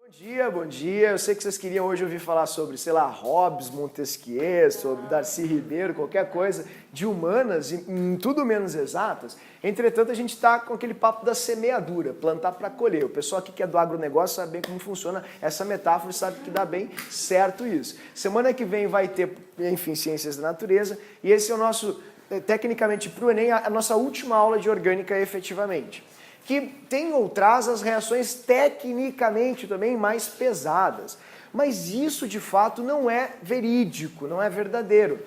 Bom dia, bom dia. Eu sei que vocês queriam hoje ouvir falar sobre, sei lá, Hobbes, Montesquieu, sobre Darcy Ribeiro, qualquer coisa de humanas e tudo menos exatas. Entretanto, a gente está com aquele papo da semeadura, plantar para colher. O pessoal aqui que é do agronegócio sabe bem como funciona essa metáfora e sabe que dá bem certo isso. Semana que vem vai ter, enfim, Ciências da Natureza e esse é o nosso, tecnicamente para o Enem, a nossa última aula de orgânica efetivamente. Que tem ou traz as reações tecnicamente também mais pesadas. Mas isso, de fato, não é verídico, não é verdadeiro.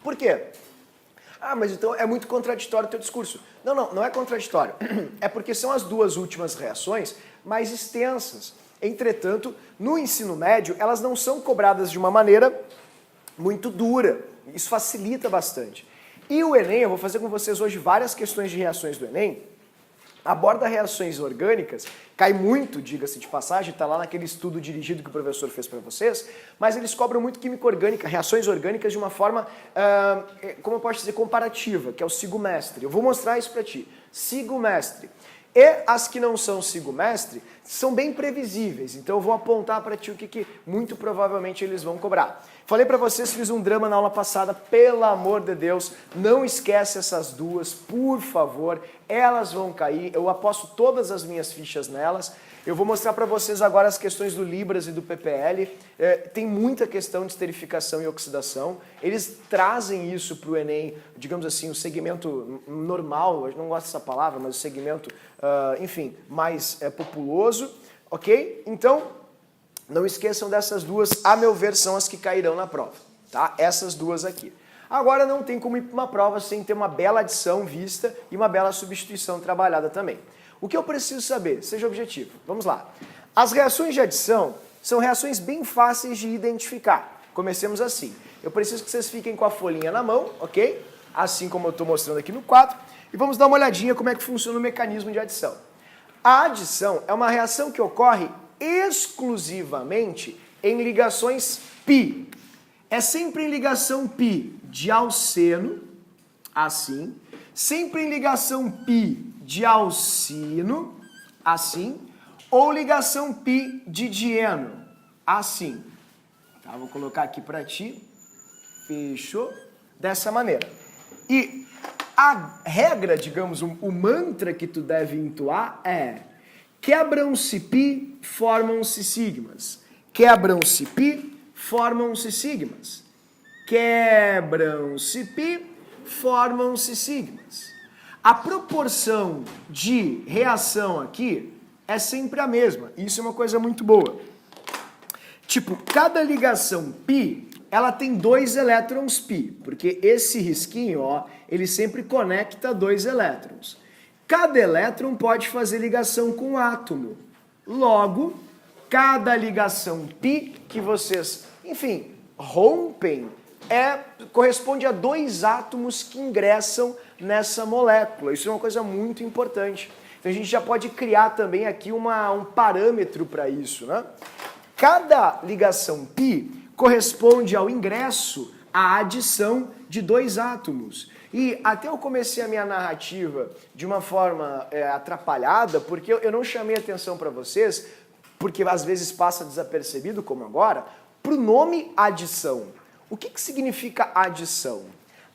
Por quê? Ah, mas então é muito contraditório o teu discurso. Não é contraditório. É porque são as duas últimas reações mais extensas. Entretanto, no ensino médio, elas não são cobradas de uma maneira muito dura. Isso facilita bastante. E o Enem, eu vou fazer com vocês hoje várias questões de reações do Enem, aborda reações orgânicas, cai muito, diga-se de passagem, está lá naquele estudo dirigido que o professor fez para vocês, mas eles cobram muito química orgânica, reações orgânicas de uma forma, como eu posso dizer, comparativa, que é o sigo mestre. Eu vou mostrar isso para ti. Sigo mestre. E as que não são sigo mestre são bem previsíveis, então eu vou apontar para ti o que muito provavelmente eles vão cobrar. Falei para vocês, fiz um drama na aula passada, pelo amor de Deus, não esquece essas duas, por favor, elas vão cair, eu aposto todas as minhas fichas nelas. Eu vou mostrar para vocês agora as questões do Libras e do PPL, tem muita questão de esterificação e oxidação, eles trazem isso para o Enem, digamos assim, o segmento normal, eu não gosto dessa palavra, mas o segmento, enfim, mais populoso, ok? Então, não esqueçam dessas duas, a meu ver, são as que cairão na prova, tá? Essas duas aqui. Agora não tem como ir para uma prova sem ter uma bela adição vista e uma bela substituição trabalhada também. O que eu preciso saber? Seja objetivo. Vamos lá. As reações de adição são reações bem fáceis de identificar. Comecemos assim. Eu preciso que vocês fiquem com a folhinha na mão, ok? Assim como eu estou mostrando aqui no quadro. E vamos dar uma olhadinha como é que funciona o mecanismo de adição. A adição é uma reação que ocorre exclusivamente em ligações π. É sempre em ligação π de alceno, assim, sempre em ligação π de alcino, assim, ou ligação π de dieno, assim. Tá, vou colocar aqui para ti, fechou, dessa maneira. E a regra, digamos, o mantra que tu deve entoar é: quebram-se π, formam-se sigmas. Quebram-se π, formam-se sigmas. Quebram-se π, formam-se sigmas. A proporção de reação aqui é sempre a mesma. Isso é uma coisa muito boa. Tipo, cada ligação π, ela tem 2 elétrons π, porque esse risquinho, ó, ele sempre conecta 2 elétrons. Cada elétron pode fazer ligação com um átomo. Logo, cada ligação π que vocês, enfim, rompem, corresponde a 2 átomos que ingressam nessa molécula. Isso é uma coisa muito importante. Então a gente já pode criar também aqui um parâmetro para isso, né? Cada ligação π corresponde ao ingresso, à adição de 2 átomos. E até eu comecei a minha narrativa de uma forma atrapalhada, porque eu não chamei atenção para vocês, porque às vezes passa desapercebido, como agora, para o nome adição. O que significa adição?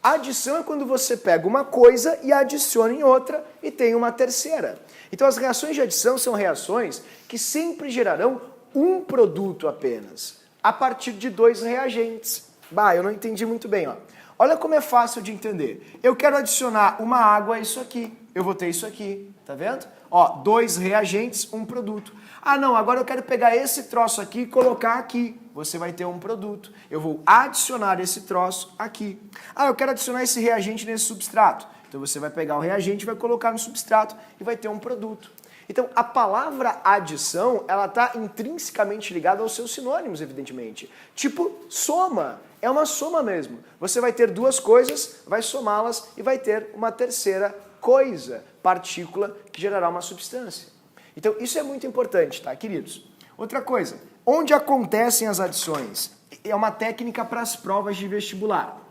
Adição é quando você pega uma coisa e adiciona em outra e tem uma terceira. Então as reações de adição são reações que sempre gerarão um produto apenas, a partir de 2 reagentes. Bah, eu não entendi muito bem, ó. Olha como é fácil de entender. Eu quero adicionar uma água a isso aqui. Eu vou ter isso aqui, tá vendo? Ó, 2 reagentes, um produto. Ah, não, agora eu quero pegar esse troço aqui e colocar aqui. Você vai ter um produto. Eu vou adicionar esse troço aqui. Ah, eu quero adicionar esse reagente nesse substrato. Então você vai pegar o reagente, vai colocar no substrato e vai ter um produto. Então a palavra adição, ela está intrinsecamente ligada aos seus sinônimos, evidentemente. Tipo soma, é uma soma mesmo. Você vai ter 2 coisas, vai somá-las e vai ter uma terceira coisa, partícula, que gerará uma substância. Então isso é muito importante, tá, queridos? Outra coisa, onde acontecem as adições? É uma técnica para as provas de vestibular.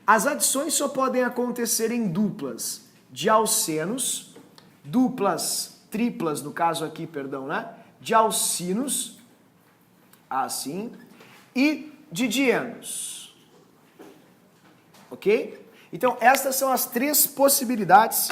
As adições só podem acontecer em duplas de alcenos, duplas, triplas no caso aqui, perdão, né? de alcinos, assim, e de dienos. Ok? Então, estas são as 3 possibilidades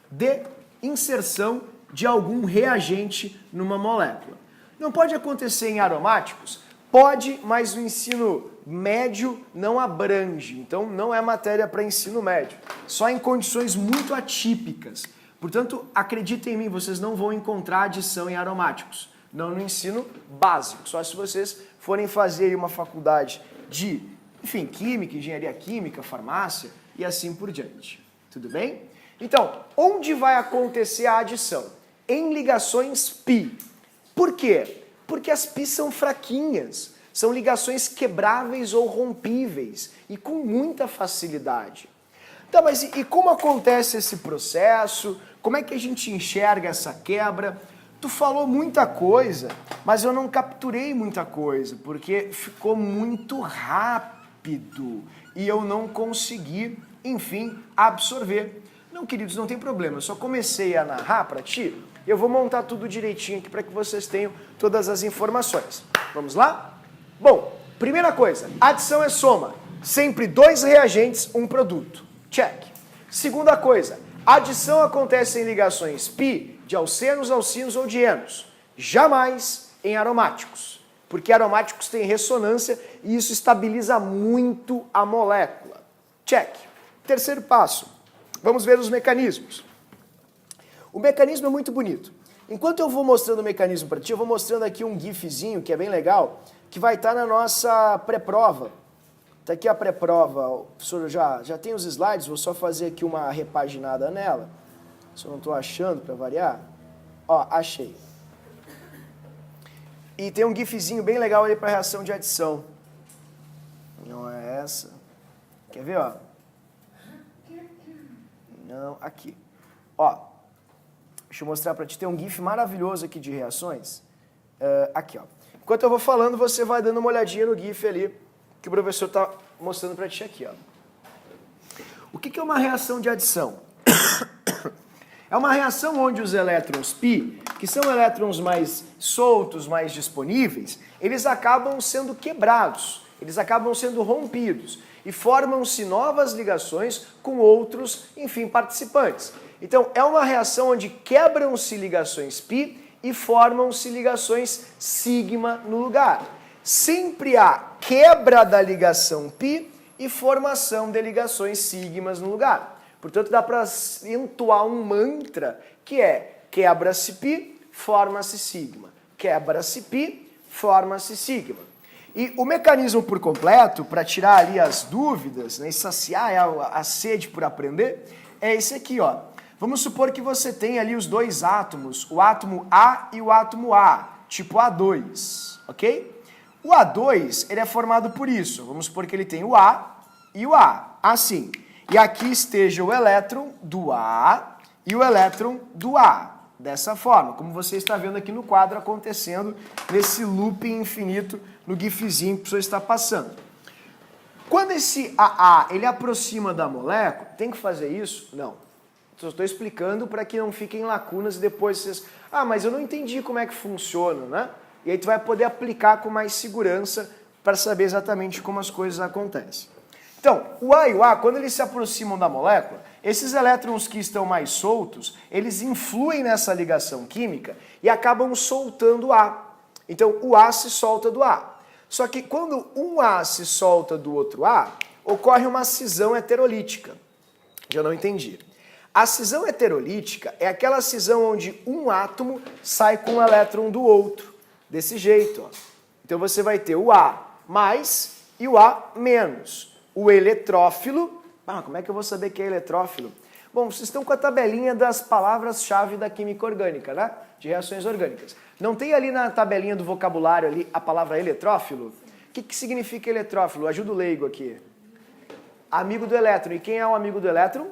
de inserção de algum reagente numa molécula. Não pode acontecer em aromáticos? Pode, mas o ensino médio não abrange. Então, não é matéria para ensino médio. Só em condições muito atípicas. Portanto, acreditem em mim, vocês não vão encontrar adição em aromáticos. Não no ensino básico. Só se vocês forem fazer aí uma faculdade de, enfim, química, engenharia química, farmácia e assim por diante. Tudo bem? Então, onde vai acontecer a adição? Em ligações pi. Por quê? Porque as pi são fraquinhas. São ligações quebráveis ou rompíveis e com muita facilidade. Tá, mas e como acontece esse processo? Como é que a gente enxerga essa quebra? Tu falou muita coisa, mas eu não capturei muita coisa, porque ficou muito rápido e eu não consegui, enfim, absorver. Não, queridos, não tem problema, eu só comecei a narrar para ti, eu vou montar tudo direitinho aqui para que vocês tenham todas as informações. Vamos lá? Bom, primeira coisa, adição é soma. Sempre 2 reagentes, um produto. Check. Segunda coisa, adição acontece em ligações pi de alcenos, alcinos ou dienos. Jamais em aromáticos, porque aromáticos têm ressonância e isso estabiliza muito a molécula. Check. Terceiro passo, vamos ver os mecanismos. O mecanismo é muito bonito. Enquanto eu vou mostrando o mecanismo para ti, eu vou mostrando aqui um gifzinho que é bem legal, que vai estar na nossa pré-prova. Está aqui a pré-prova, o professor já tem os slides, vou só fazer aqui uma repaginada nela. Se eu não estou achando para variar. Ó, achei. E tem um gifzinho bem legal ali para reação de adição. Não é essa. Quer ver, ó? Não, aqui. Ó, deixa eu mostrar para ti. Tem um gif maravilhoso aqui de reações. Aqui, ó. Enquanto eu vou falando, você vai dando uma olhadinha no gif ali que o professor está mostrando para ti aqui, ó. O que é uma reação de adição? É uma reação onde os elétrons π, que são elétrons mais soltos, mais disponíveis, eles acabam sendo quebrados, eles acabam sendo rompidos e formam-se novas ligações com outros, enfim, participantes. Então, é uma reação onde quebram-se ligações π e formam-se ligações sigma no lugar. Sempre há quebra da ligação π e formação de ligações sigmas no lugar. Portanto, dá para entoar um mantra que é quebra-se π, forma-se sigma. Quebra-se π, forma-se sigma. E o mecanismo por completo, para tirar ali as dúvidas, né, e saciar a sede por aprender, é esse aqui, ó. Vamos supor que você tem ali os 2 átomos, o átomo A e o átomo A, tipo A2, ok? O A2, ele é formado por isso. Vamos supor que ele tem o A e o A, assim. E aqui esteja o elétron do A e o elétron do A. Dessa forma, como você está vendo aqui no quadro acontecendo nesse looping infinito no gifzinho que o professor está passando. Quando esse AA ele aproxima da molécula, tem que fazer isso? Não. Só estou explicando para que não fiquem lacunas e depois vocês... Ah, mas eu não entendi como é que funciona, né? E aí tu vai poder aplicar com mais segurança para saber exatamente como as coisas acontecem. Então, o A e o A, quando eles se aproximam da molécula, esses elétrons que estão mais soltos, eles influem nessa ligação química e acabam soltando o A. Então, o A se solta do A. Só que quando um A se solta do outro A, ocorre uma cisão heterolítica. Eu não entendi. A cisão heterolítica é aquela cisão onde um átomo sai com o elétron do outro. Desse jeito, ó. Então você vai ter o A mais e o A menos. O eletrófilo... Ah, como é que eu vou saber que é eletrófilo? Bom, vocês estão com a tabelinha das palavras-chave da química orgânica, né? De reações orgânicas. Não tem ali na tabelinha do vocabulário ali a palavra eletrófilo? O que significa eletrófilo? Ajuda o leigo aqui. Amigo do elétron. E quem é o amigo do elétron?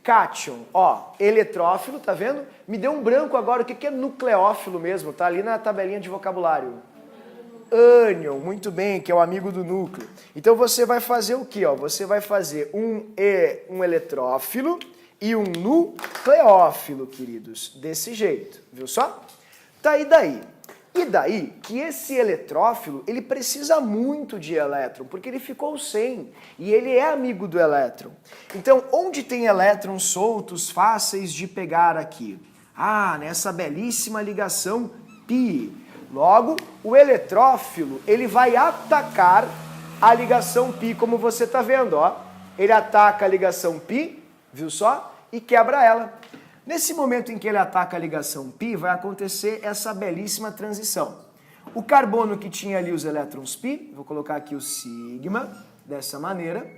Cátion. Ó, eletrófilo, tá vendo? Me deu um branco agora. O que é nucleófilo mesmo? Tá ali na tabelinha de vocabulário. Ânion, muito bem, que é o amigo do núcleo. Então você vai fazer o quê? Ó? Você vai fazer um eletrófilo e um nucleófilo, queridos. Desse jeito, viu só? Tá, e daí? E daí que esse eletrófilo, ele precisa muito de elétron, porque ele ficou sem, e ele é amigo do elétron. Então, onde tem elétrons soltos fáceis de pegar aqui? Ah, nessa belíssima ligação π. Logo, o eletrófilo, ele vai atacar a ligação π, como você está vendo, ó. Ele ataca a ligação π, viu só? E quebra ela. Nesse momento em que ele ataca a ligação π, vai acontecer essa belíssima transição. O carbono que tinha ali os elétrons π, vou colocar aqui o sigma, dessa maneira,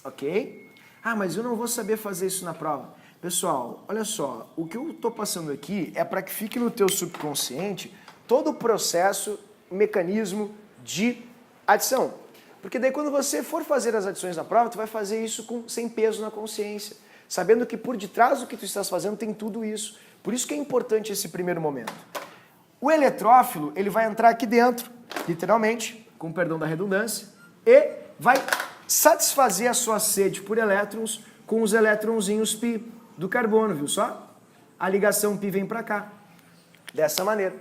ok? Ah, mas eu não vou saber fazer isso na prova. Pessoal, olha só, o que eu estou passando aqui é para que fique no teu subconsciente todo o processo, mecanismo de adição. Porque daí quando você for fazer as adições na prova, tu vai fazer isso sem peso na consciência, sabendo que por detrás do que tu estás fazendo tem tudo isso. Por isso que é importante esse primeiro momento. O eletrófilo, ele vai entrar aqui dentro, literalmente, com perdão da redundância, e vai satisfazer a sua sede por elétrons com os eletronzinhos π do carbono, viu só? A ligação π vem para cá, dessa maneira.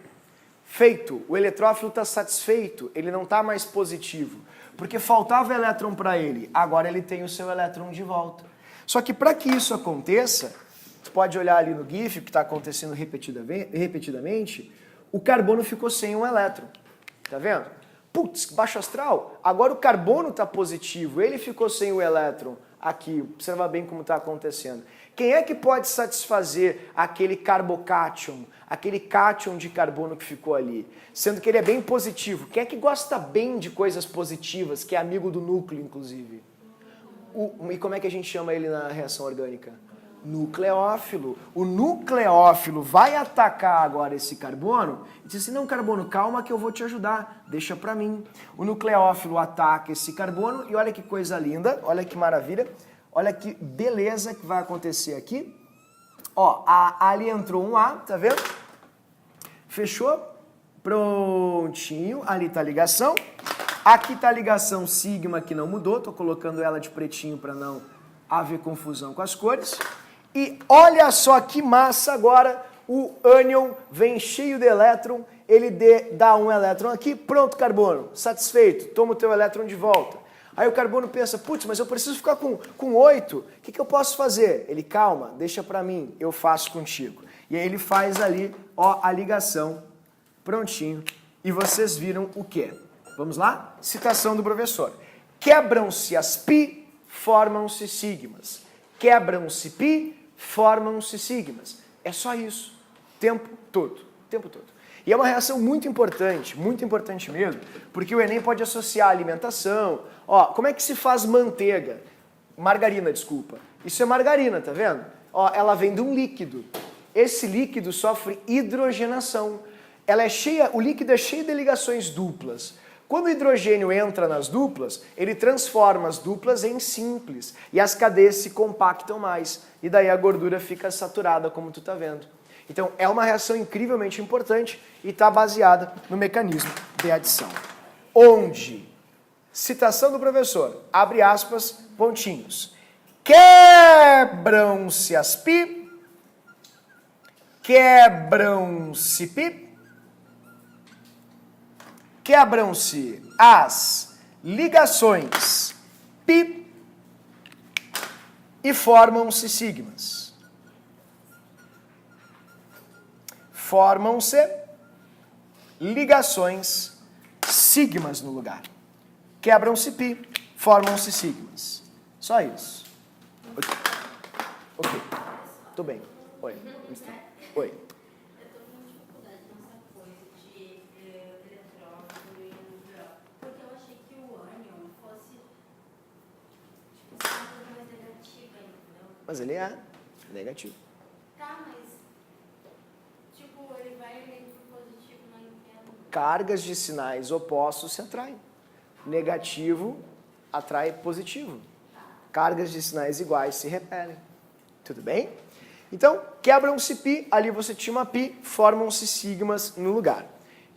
Feito, o eletrófilo está satisfeito, ele não está mais positivo, porque faltava elétron para ele, agora ele tem o seu elétron de volta. Só que para que isso aconteça, você pode olhar ali no GIF, que está acontecendo repetidamente, o carbono ficou sem um elétron. Tá vendo? Putz, baixo astral. Agora o carbono está positivo, ele ficou sem o elétron aqui. Observa bem como está acontecendo. Quem é que pode satisfazer aquele carbocátion, aquele cátion de carbono que ficou ali? Sendo que ele é bem positivo. Quem é que gosta bem de coisas positivas, que é amigo do núcleo, inclusive? E como é que a gente chama ele na reação orgânica? Nucleófilo. O nucleófilo vai atacar agora esse carbono e diz assim, não, carbono, calma que eu vou te ajudar, deixa pra mim. O nucleófilo ataca esse carbono e olha que coisa linda, olha que maravilha, olha que beleza que vai acontecer aqui. Ó, ali entrou um A, tá vendo? Fechou? Prontinho, ali tá a ligação. Aqui está a ligação sigma que não mudou, estou colocando ela de pretinho para não haver confusão com as cores. E olha só que massa agora, o ânion vem cheio de elétron, ele dá um elétron aqui, pronto carbono, satisfeito, toma o teu elétron de volta. Aí o carbono pensa, putz, mas eu preciso ficar com 8, o que eu posso fazer? Ele, calma, deixa para mim, eu faço contigo. E aí ele faz ali, ó, a ligação, prontinho, e vocês viram o quê? Vamos lá? Citação do professor. Quebram-se as π, formam-se sigmas. Quebram-se π, formam-se sigmas. É só isso. Tempo todo. Tempo todo. E é uma reação muito importante mesmo, porque o Enem pode associar a alimentação. Ó, como é que se faz manteiga? Margarina, desculpa. Isso é margarina, tá vendo? Ó, ela vem de um líquido. Esse líquido sofre hidrogenação. Ela é cheia, o líquido é cheio de ligações duplas. Quando o hidrogênio entra nas duplas, ele transforma as duplas em simples e as cadeias se compactam mais e daí a gordura fica saturada, como tu está vendo. Então é uma reação incrivelmente importante e está baseada no mecanismo de adição. Onde, citação do professor, abre aspas, pontinhos, quebram-se as π, quebram-se π, quebram-se as ligações π e formam-se sigmas. Formam-se ligações sigmas no lugar. Quebram-se π, formam-se sigmas. Só isso. Ok. Tô bem. Oi. Oi. Mas ele é negativo. Tá, mas tipo, ele vai indo pro positivo, não entendo. Cargas de sinais opostos se atraem. Negativo atrai positivo. Cargas de sinais iguais se repelem. Tudo bem? Então, quebram-se π, ali você tinha uma π, formam-se sigmas no lugar.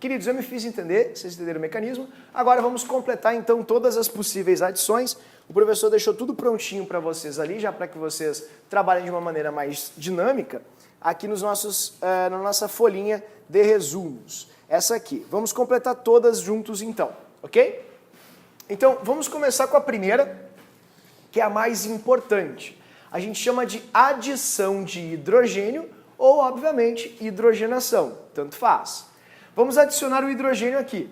Queridos, eu me fiz entender, vocês entenderam o mecanismo. Agora vamos completar então todas as possíveis adições. O professor deixou tudo prontinho para vocês ali, já para que vocês trabalhem de uma maneira mais dinâmica, aqui nos nossos, na nossa folhinha de resumos. essa aqui. Vamos completar todas juntos então, ok? Então, vamos começar com a primeira, que é a mais importante. A gente chama de adição de hidrogênio ou, obviamente, hidrogenação, tanto faz. Vamos adicionar o hidrogênio aqui.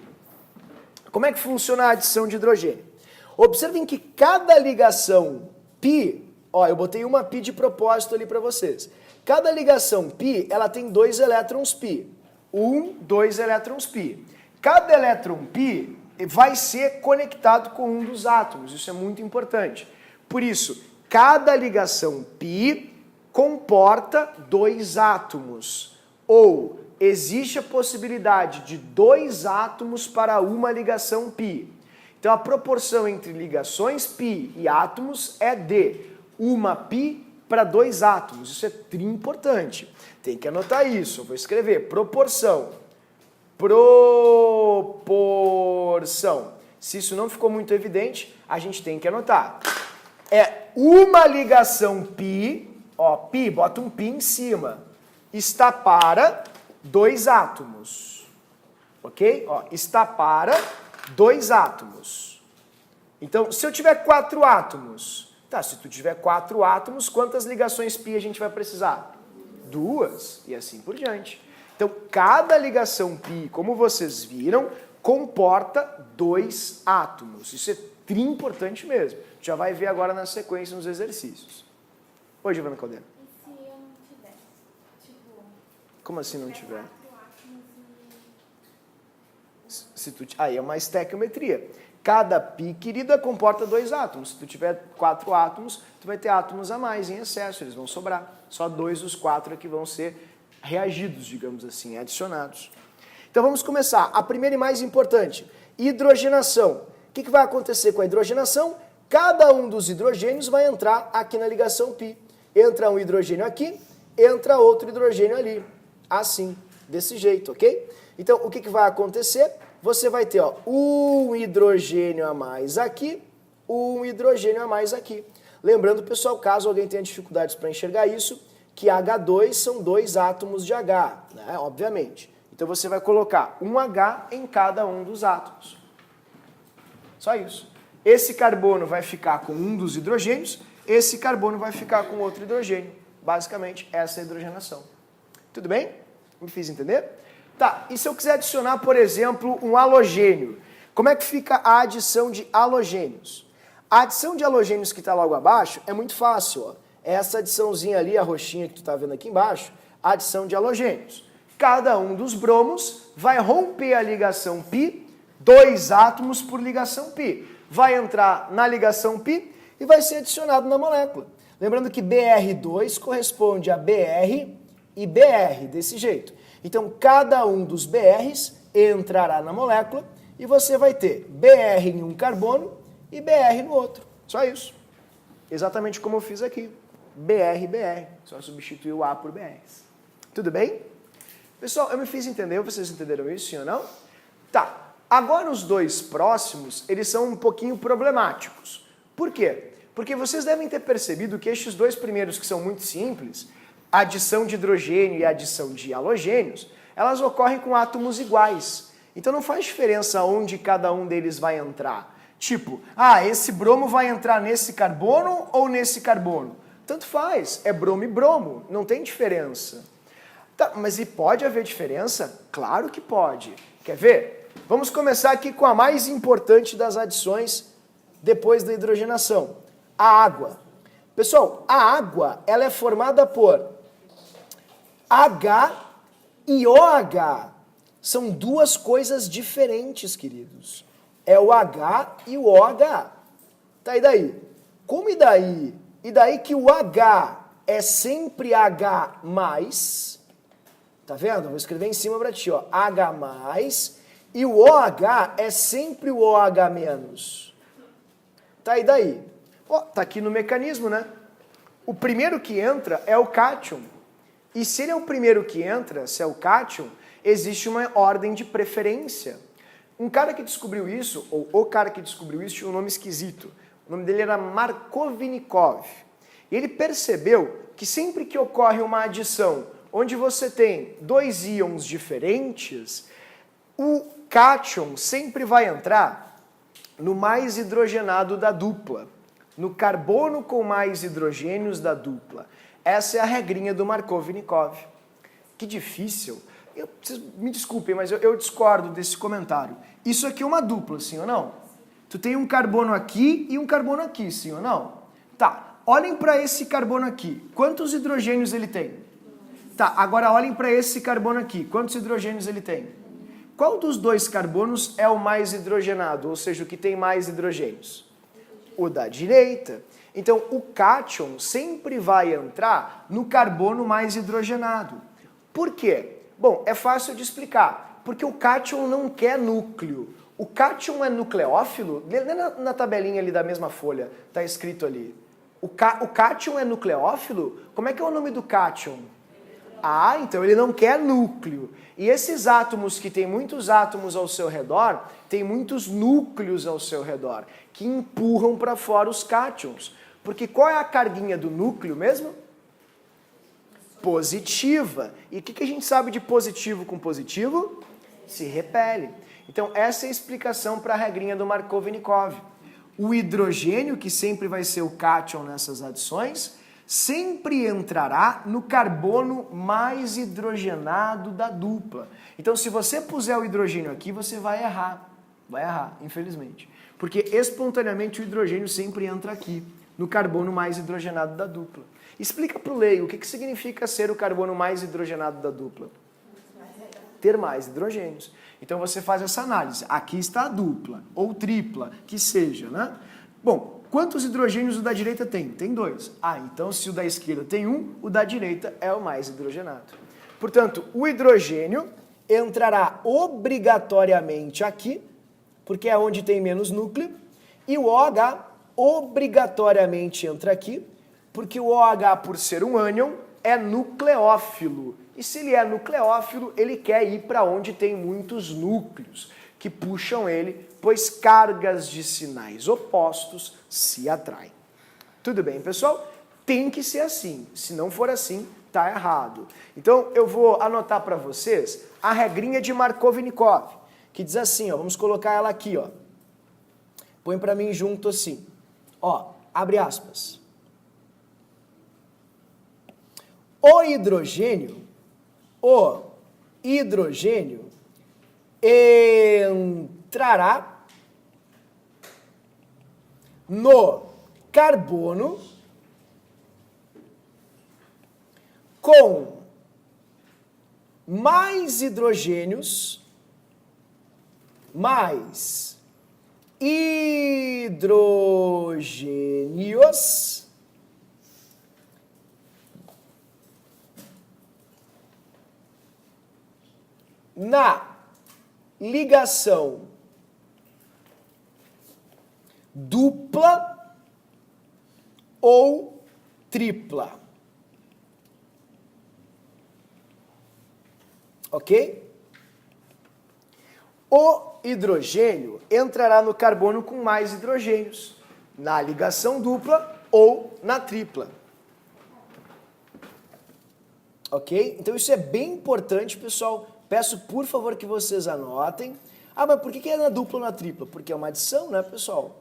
Como é que funciona a adição de hidrogênio? Observem que cada ligação π, ó, eu botei uma π de propósito ali para vocês. Cada ligação π, ela tem 2 elétrons π. 2 elétrons π. Cada elétron π vai ser conectado com um dos átomos, isso é muito importante. Por isso, cada ligação π comporta 2 átomos, ou existe a possibilidade de 2 átomos para uma ligação π. Então a proporção entre ligações π e átomos é de uma π para 2 átomos. Isso é tri importante. Tem que anotar isso. Eu vou escrever proporção. Proporção. Se isso não ficou muito evidente, a gente tem que anotar. É uma ligação π, ó, π, bota um π em cima, está para 2 átomos. Ok? Ó, está para 2 átomos. Então, se eu tiver 4 átomos, tá, se tu tiver 4 átomos, quantas ligações π a gente vai precisar? 2, e assim por diante. Então, cada ligação π, como vocês viram, comporta 2 átomos. Isso é tri importante mesmo. Já vai ver agora na sequência nos exercícios. Oi, Giovana Caldeira. E se eu não tiver? Tipo, Como assim não tiver? 4 átomos Se tu, aí é uma estequiometria. Cada π, querida, comporta 2 átomos. Se tu tiver 4 átomos, tu vai ter átomos a mais em excesso, eles vão sobrar. Só 2 dos 4 é que vão ser reagidos, digamos assim, adicionados. Então vamos começar. A primeira e mais importante, hidrogenação. O que vai acontecer com a hidrogenação? Cada um dos hidrogênios vai entrar aqui na ligação π. Entra um hidrogênio aqui, entra outro hidrogênio ali. Assim, desse jeito, ok? Então, o que vai acontecer? Você vai ter, ó, um hidrogênio a mais aqui, um hidrogênio a mais aqui. Lembrando, pessoal, caso alguém tenha dificuldades para enxergar isso, que H2 são 2 átomos de H, né? Obviamente. Então, você vai colocar um H em cada um dos átomos. Só isso. Esse carbono vai ficar com um dos hidrogênios, esse carbono vai ficar com outro hidrogênio. Basicamente, essa é a hidrogenação. Tudo bem? Me fiz entender? Tá, e se eu quiser adicionar, por exemplo, um halogênio? Como é que fica a adição de halogênios? A adição de halogênios que está logo abaixo é muito fácil. Ó. Essa adiçãozinha ali, a roxinha que tu está vendo aqui embaixo, a adição de halogênios. Cada um dos bromos vai romper a ligação π, 2 átomos por ligação π. Vai entrar na ligação π e vai ser adicionado na molécula. Lembrando que Br2 corresponde a Br e Br, desse jeito. Então, cada um dos Brs entrará na molécula e você vai ter Br em um carbono e Br no outro. Só isso. Exatamente como eu fiz aqui. Br, Br. Só substituir o A por Brs. Tudo bem? Pessoal, eu me fiz entender. Vocês entenderam isso, sim ou não? Tá. Agora os dois próximos, eles são um pouquinho problemáticos. Por quê? Porque vocês devem ter percebido que estes dois primeiros, que são muito simples, a adição de hidrogênio e a adição de halogênios, elas ocorrem com átomos iguais. Então não faz diferença onde cada um deles vai entrar. Tipo, esse bromo vai entrar nesse carbono ou nesse carbono? Tanto faz, é bromo e bromo, não tem diferença. Tá, mas e pode haver diferença? Claro que pode. Quer ver? Vamos começar aqui com a mais importante das adições depois da hidrogenação, a água. Pessoal, a água ela é formada por H e OH. São duas coisas diferentes, queridos. É o H e o OH. Tá, e daí? Como e daí? E daí que o H é sempre H+, tá vendo? Vou escrever em cima para ti, ó. H+, e o OH é sempre o OH-. Tá, e daí? Ó, tá aqui no mecanismo, né? O primeiro que entra é o cátion. E se ele é o primeiro que entra, se é o cátion, existe uma ordem de preferência. Um cara que descobriu isso, ou o cara que descobriu isso, tinha um nome esquisito. O nome dele era Markovnikov. E ele percebeu que sempre que ocorre uma adição onde você tem 2 íons diferentes, O cátion sempre vai entrar no mais hidrogenado da dupla, no carbono com mais hidrogênios da dupla. Essa é a regrinha do Markovnikov. Que difícil. Vocês me desculpem, mas eu discordo desse comentário. Isso aqui é uma dupla, sim ou não? Tu tem um carbono aqui e um carbono aqui, sim ou não? Tá, olhem para esse carbono aqui. Quantos hidrogênios ele tem? Tá, agora olhem para esse carbono aqui. Quantos hidrogênios ele tem? Qual dos dois carbonos é o mais hidrogenado? Ou seja, o que tem mais hidrogênios? O da direita. Então, o cátion sempre vai entrar no carbono mais hidrogenado. Por quê? Bom, é fácil de explicar. Porque o cátion não quer núcleo. O cátion é nucleófilo? Na tabelinha ali da mesma folha, está escrito ali. O cátion é nucleófilo? Como é que é o nome do cátion? Ah, então ele não quer núcleo. E esses átomos que têm muitos átomos ao seu redor, têm muitos núcleos ao seu redor, que empurram para fora os cátions. Porque qual é a carguinha do núcleo mesmo? Positiva. E o que a gente sabe de positivo com positivo? Se repele. Então essa é a explicação para a regrinha do Markovnikov. O hidrogênio, que sempre vai ser o cátion nessas adições, sempre entrará no carbono mais hidrogenado da dupla. Então, se você puser o hidrogênio aqui, você vai errar. Vai errar, infelizmente. Porque espontaneamente o hidrogênio sempre entra aqui, no carbono mais hidrogenado da dupla. Explica para o leigo o que significa ser o carbono mais hidrogenado da dupla. Ter mais hidrogênios. Então você faz essa análise. Aqui está a dupla, ou tripla, que seja, né? Bom, quantos hidrogênios o da direita tem? Tem 2. Ah, então se o da esquerda tem 1, o da direita é o mais hidrogenado. Portanto, o hidrogênio entrará obrigatoriamente aqui, porque é onde tem menos núcleo, e o OH obrigatoriamente entra aqui, porque o OH, por ser um ânion, é nucleófilo. E se ele é nucleófilo, ele quer ir para onde tem muitos núcleos, que puxam ele, pois cargas de sinais opostos se atraem. Tudo bem, pessoal? Tem que ser assim. Se não for assim, tá errado. Então, eu vou anotar para vocês a regrinha de Markovnikov, que diz assim, ó, vamos colocar ela aqui, ó. Põe para mim junto assim. Ó, abre aspas. O hidrogênio entrará no carbono com mais hidrogênios, na ligação dupla ou tripla. Ok? O hidrogênio entrará no carbono com mais hidrogênios, na ligação dupla ou na tripla. Ok? Então isso é bem importante, pessoal. Peço, por favor, que vocês anotem. Ah, mas por que é na dupla ou na tripla? Porque é uma adição, né, pessoal?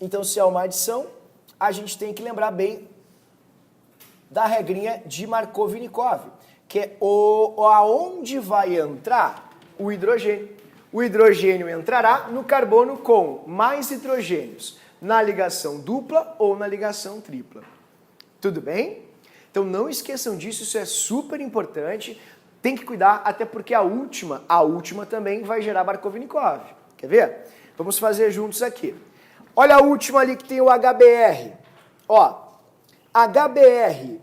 Então, se é uma adição, a gente tem que lembrar bem da regrinha de Markovnikov, que é aonde vai entrar o hidrogênio. O hidrogênio entrará no carbono com mais hidrogênios, na ligação dupla ou na ligação tripla. Tudo bem? Então não esqueçam disso, isso é super importante. Tem que cuidar, até porque a última também vai gerar Markovnikov. Quer ver? Vamos fazer juntos aqui. Olha a última ali que tem o HBr. Ó, HBr.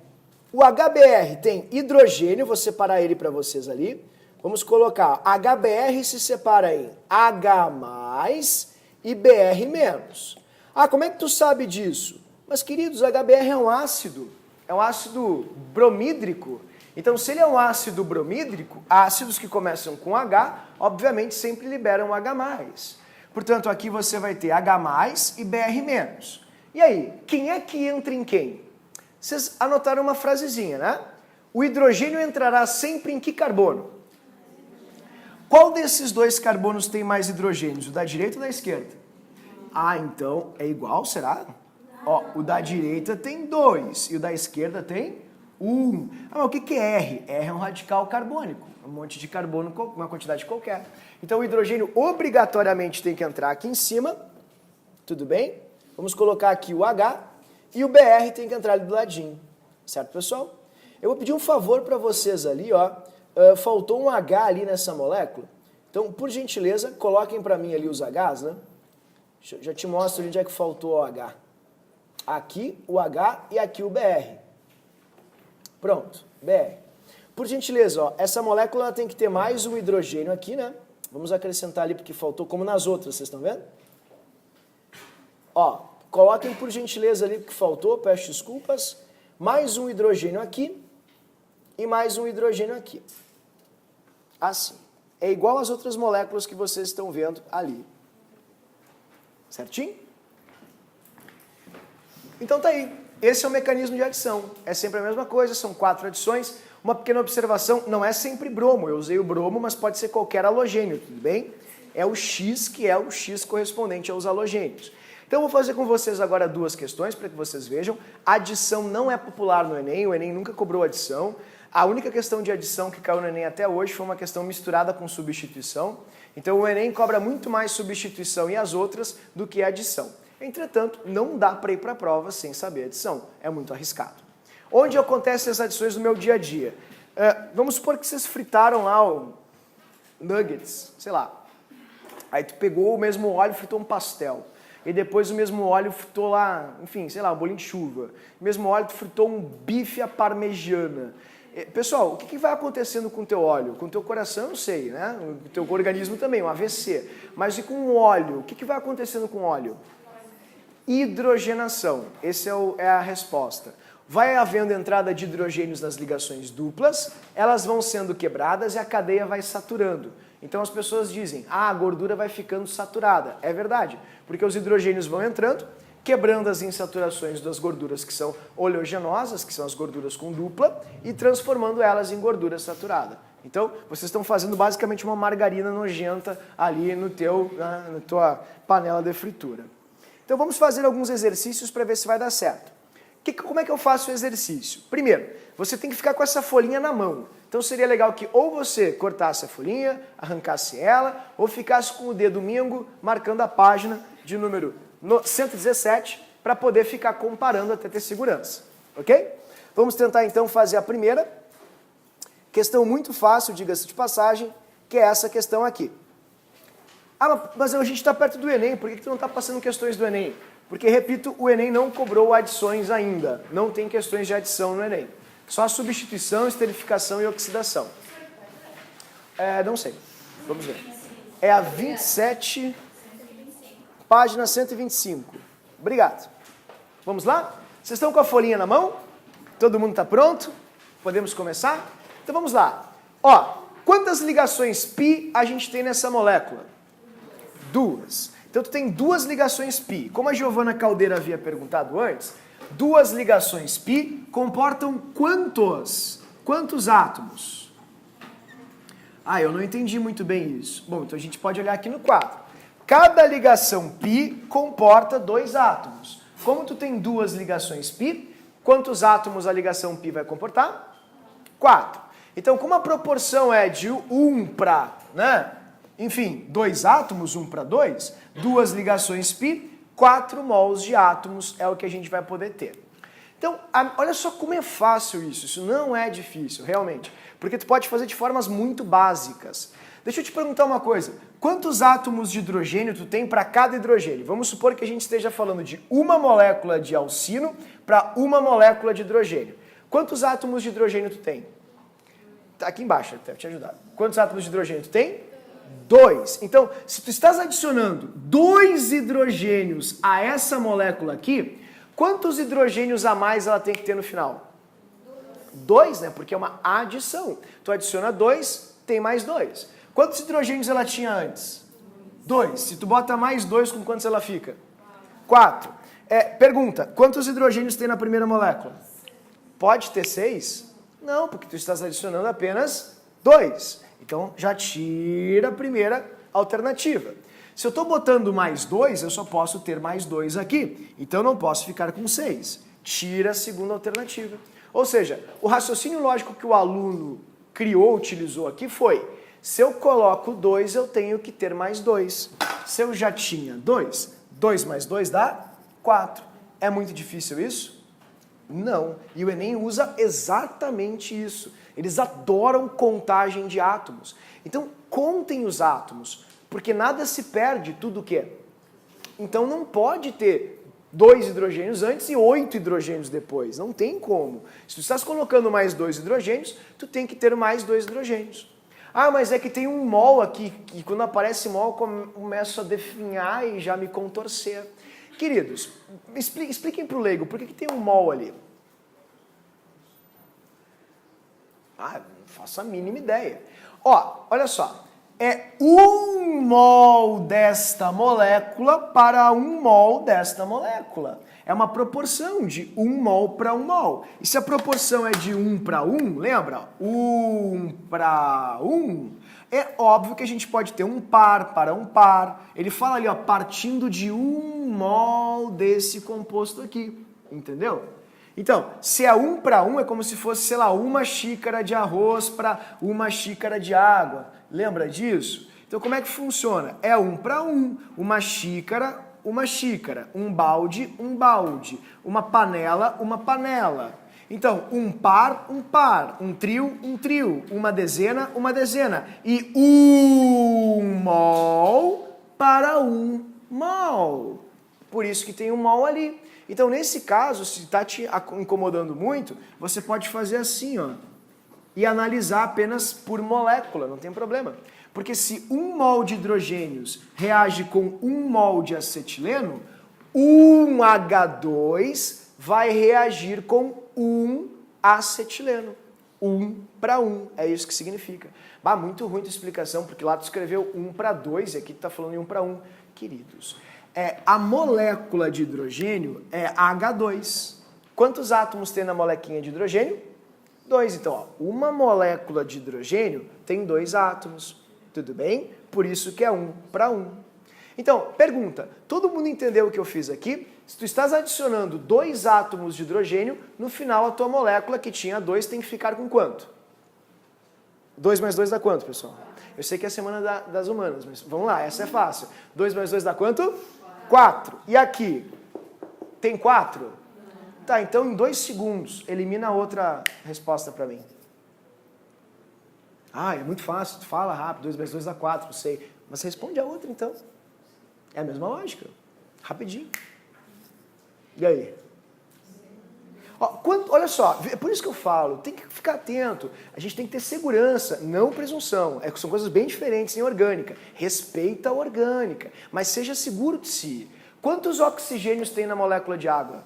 O HBr tem hidrogênio, vou separar ele para vocês ali. Vamos colocar HBr se separa em H+ e Br-. Ah, como é que tu sabe disso? Mas, queridos, HBr é um ácido bromídrico. Então, se ele é um ácido bromídrico, ácidos que começam com H, obviamente, sempre liberam H+. Portanto, aqui você vai ter H+ e Br-. E aí, quem é que entra em quem? Vocês anotaram uma frasezinha, né? o hidrogênio entrará sempre em que carbono? Qual desses dois carbonos tem mais hidrogênios? O da direita ou da esquerda? Ah, então é igual, será? Ó, o da direita tem 2 e o da esquerda tem 1. Ah, mas o que é R? R é um radical carbônico, um monte de carbono, uma quantidade qualquer. Então o hidrogênio obrigatoriamente tem que entrar aqui em cima, tudo bem? Vamos colocar aqui o H e o BR tem que entrar ali do ladinho, certo, pessoal? Eu vou pedir um favor para vocês ali, ó. Faltou um H ali nessa molécula. Então, por gentileza, coloquem para mim ali os Hs, né? Já te mostro onde é que faltou o H. Aqui o H e aqui o BR. Pronto, BR. Por gentileza, ó, essa molécula tem que ter mais um hidrogênio aqui, né? Vamos acrescentar ali porque faltou, como nas outras, vocês estão vendo? Ó, coloquem por gentileza ali porque faltou, peço desculpas. Mais um hidrogênio aqui e mais um hidrogênio aqui. Assim. É igual às outras moléculas que vocês estão vendo ali. Certinho? Então tá aí. Esse é o mecanismo de adição. É sempre a mesma coisa, são 4 adições. Uma pequena observação, não é sempre bromo. Eu usei o bromo, mas pode ser qualquer halogênio, tudo bem? É o X que é o X correspondente aos halogênios. Então eu vou fazer com vocês agora 2 questões para que vocês vejam. Adição não é popular no Enem, o Enem nunca cobrou adição. A única questão de adição que caiu no Enem até hoje foi uma questão misturada com substituição. Então o Enem cobra muito mais substituição e as outras do que adição. Entretanto, não dá para ir para a prova sem saber adição. É muito arriscado. Onde acontecem as adições no meu dia a dia? Vamos supor que vocês fritaram lá o nuggets, sei lá. Aí tu pegou o mesmo óleo e fritou um pastel. E depois o mesmo óleo fritou lá, enfim, sei lá, um bolinho de chuva. O mesmo óleo tu fritou um bife à parmegiana. Pessoal, o que vai acontecendo com o teu óleo? Com o teu coração, eu não sei, né? O teu organismo também, um AVC. Mas e com o óleo? O que vai acontecendo com o óleo? Hidrogenação. Essa é a resposta. Vai havendo entrada de hidrogênios nas ligações duplas, elas vão sendo quebradas e a cadeia vai saturando. Então as pessoas dizem, a gordura vai ficando saturada. É verdade, porque os hidrogênios vão entrando, quebrando as insaturações das gorduras que são oleogenosas, que são as gorduras com dupla, e transformando elas em gordura saturada. Então, vocês estão fazendo basicamente uma margarina nojenta ali na tua panela de fritura. Então, vamos fazer alguns exercícios para ver se vai dar certo. Como é que eu faço o exercício? Primeiro, você tem que ficar com essa folhinha na mão. Então, seria legal que ou você cortasse a folhinha, arrancasse ela, ou ficasse com o dedo mingo marcando a página de número 117 para poder ficar comparando até ter segurança, ok? Vamos tentar então fazer a primeira. Questão muito fácil, diga-se de passagem, que é essa questão aqui. Ah, mas a gente está perto do Enem, por que tu não está passando questões do Enem? Porque, repito, o Enem não cobrou adições ainda, não tem questões de adição no Enem. Só substituição, esterificação e oxidação. Não sei, vamos ver. É a 27... Página 125. Obrigado. Vamos lá? Vocês estão com a folhinha na mão? Todo mundo está pronto? Podemos começar? Então vamos lá. Ó, quantas ligações π a gente tem nessa molécula? 2. Então tu tem 2 ligações π. Como a Giovana Caldeira havia perguntado antes, 2 ligações π comportam quantos átomos? Ah, eu não entendi muito bem isso. Bom, então a gente pode olhar aqui no quadro. Cada ligação π comporta 2 átomos. Como tu tem 2 ligações π, quantos átomos a ligação π vai comportar? 4. Então, como a proporção é de 1 para, enfim, 2 átomos, 1 para 2, 2 ligações π, 4 mols de átomos é o que a gente vai poder ter. Então, olha só como é fácil isso não é difícil, realmente, porque tu pode fazer de formas muito básicas. Deixa eu te perguntar uma coisa, quantos átomos de hidrogênio tu tem para cada hidrogênio? Vamos supor que a gente esteja falando de uma molécula de alcino para uma molécula de hidrogênio. Quantos átomos de hidrogênio tu tem? Tá aqui embaixo, deve te ajudar. Quantos átomos de hidrogênio tu tem? 2. Então, se tu estás adicionando 2 hidrogênios a essa molécula aqui, quantos hidrogênios a mais ela tem que ter no final? 2, né? Porque é uma adição. Tu adiciona 2, tem mais 2. Quantos hidrogênios ela tinha antes? 2. Se tu bota mais 2, com quantos ela fica? 4. Pergunta, quantos hidrogênios tem na primeira molécula? Pode ter 6? Não, porque tu estás adicionando apenas 2. Então já tira a primeira alternativa. Se eu estou botando mais 2, eu só posso ter mais 2 aqui. Então eu não posso ficar com 6. Tira a segunda alternativa. Ou seja, o raciocínio lógico que o aluno criou, utilizou aqui foi: se eu coloco 2, eu tenho que ter mais 2. Se eu já tinha 2, 2 mais 2 dá 4. É muito difícil isso? Não. E o Enem usa exatamente isso. Eles adoram contagem de átomos. Então, contem os átomos, porque nada se perde, tudo o que é. Então, não pode ter 2 hidrogênios antes e 8 hidrogênios depois. Não tem como. Se tu estás colocando mais 2 hidrogênios, tu tem que ter mais 2 hidrogênios. Ah, mas é que tem um mol aqui, que quando aparece mol, começo a definhar e já me contorcer. Queridos, expliquem para o leigo, por que tem um mol ali? Ah, não faço a mínima ideia. Ó, olha só. É 1 mol desta molécula para 1 mol desta molécula. É uma proporção de 1 mol para 1 mol. E se a proporção é de 1 para 1, lembra? 1 para 1, é óbvio que a gente pode ter um par para um par. Ele fala ali, ó, partindo de 1 mol desse composto aqui. Entendeu? Então, se é 1 para 1, é como se fosse, sei lá, 1 xícara de arroz para 1 xícara de água. Lembra disso? Então, como é que funciona? É 1 para 1. 1 xícara, 1 xícara. 1 balde, 1 balde. Uma panela, 1 panela. Então, um par, 1 par. Um trio, 1 trio. Uma dezena, 1 dezena. E 1 mol para 1 mol. Por isso que tem um mol ali. Então, nesse caso, se está te incomodando muito, você pode fazer assim, ó, e analisar apenas por molécula, não tem problema. Porque se 1 mol de hidrogênios reage com 1 mol de acetileno, 1 H2 vai reagir com 1 acetileno. 1 para 1, é isso que significa. Bah, muito ruim a explicação, porque lá tu escreveu 1 para 2 e aqui tu está falando em 1 para 1. Queridos, a molécula de hidrogênio é H2. Quantos átomos tem na molequinha de hidrogênio? 2. Então, ó, uma molécula de hidrogênio tem 2 átomos. Tudo bem? Por isso que é 1 para 1. Então, pergunta, todo mundo entendeu o que eu fiz aqui? Se tu estás adicionando 2 átomos de hidrogênio, no final a tua molécula que tinha 2 tem que ficar com quanto? 2 mais 2 dá quanto, pessoal? Eu sei que é a semana das humanas, mas vamos lá, essa é fácil. 2 mais 2 dá quanto? 4. E aqui? Tem 4? Tá, então em 2 segundos, elimina a outra resposta para mim. Ah, é muito fácil, tu fala rápido, 2 mais 2 dá 4, não sei. Mas responde a outra então. É a mesma lógica. Rapidinho. E aí? Ó, olha só, é por isso que eu falo, tem que ficar atento. A gente tem que ter segurança, não presunção. São coisas bem diferentes em orgânica. Respeita a orgânica, mas seja seguro de si. Quantos oxigênios tem na molécula de água?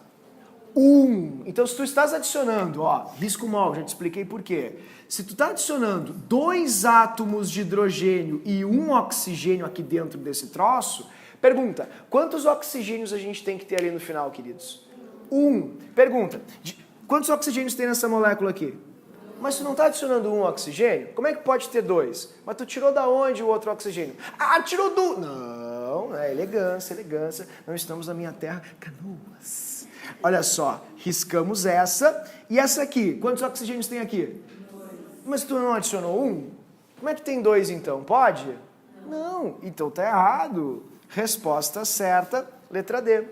1. Então, se tu estás adicionando, ó, risco mol, já te expliquei por quê. Se tu está adicionando 2 átomos de hidrogênio e 1 oxigênio aqui dentro desse troço, pergunta, quantos oxigênios a gente tem que ter ali no final, queridos? 1. Pergunta, quantos oxigênios tem nessa molécula aqui? Mas tu não está adicionando 1 oxigênio? Como é que pode ter 2? Mas tu tirou da onde o outro oxigênio? Ah, tirou do... Não, é elegância, elegância. Não estamos na minha terra, Canoas. Olha só, riscamos essa e essa aqui. Quantos oxigênios tem aqui? 2. Mas tu não adicionou 1? Como é que tem 2 então? Pode? Não, então tá errado. Resposta certa, letra D.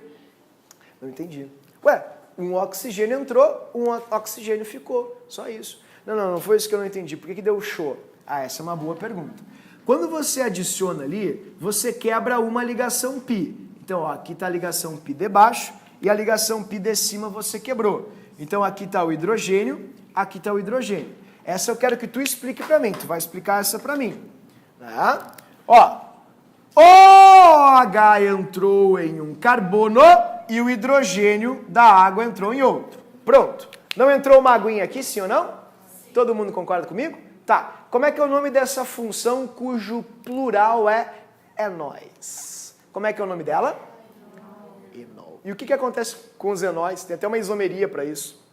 Não entendi. Ué, 1 oxigênio entrou, 1 oxigênio ficou. Só isso. Não foi isso que eu não entendi. Por que deu show? Ah, essa é uma boa pergunta. Quando você adiciona ali, você quebra uma ligação π. Então, ó, aqui está a ligação π de baixo e a ligação π de cima você quebrou. Então, aqui está o hidrogênio, aqui está o hidrogênio. Essa eu quero que tu explique para mim. Tu vai explicar essa para mim. Tá? Ó, OH entrou em um carbono e o hidrogênio da água entrou em outro. Pronto. Não entrou uma aguinha aqui, sim ou não? Sim. Todo mundo concorda comigo? Tá. Como é que é o nome dessa função cujo plural é enóis? Como é que é o nome dela? Enol. E o que acontece com os enóis? Tem até uma isomeria para isso.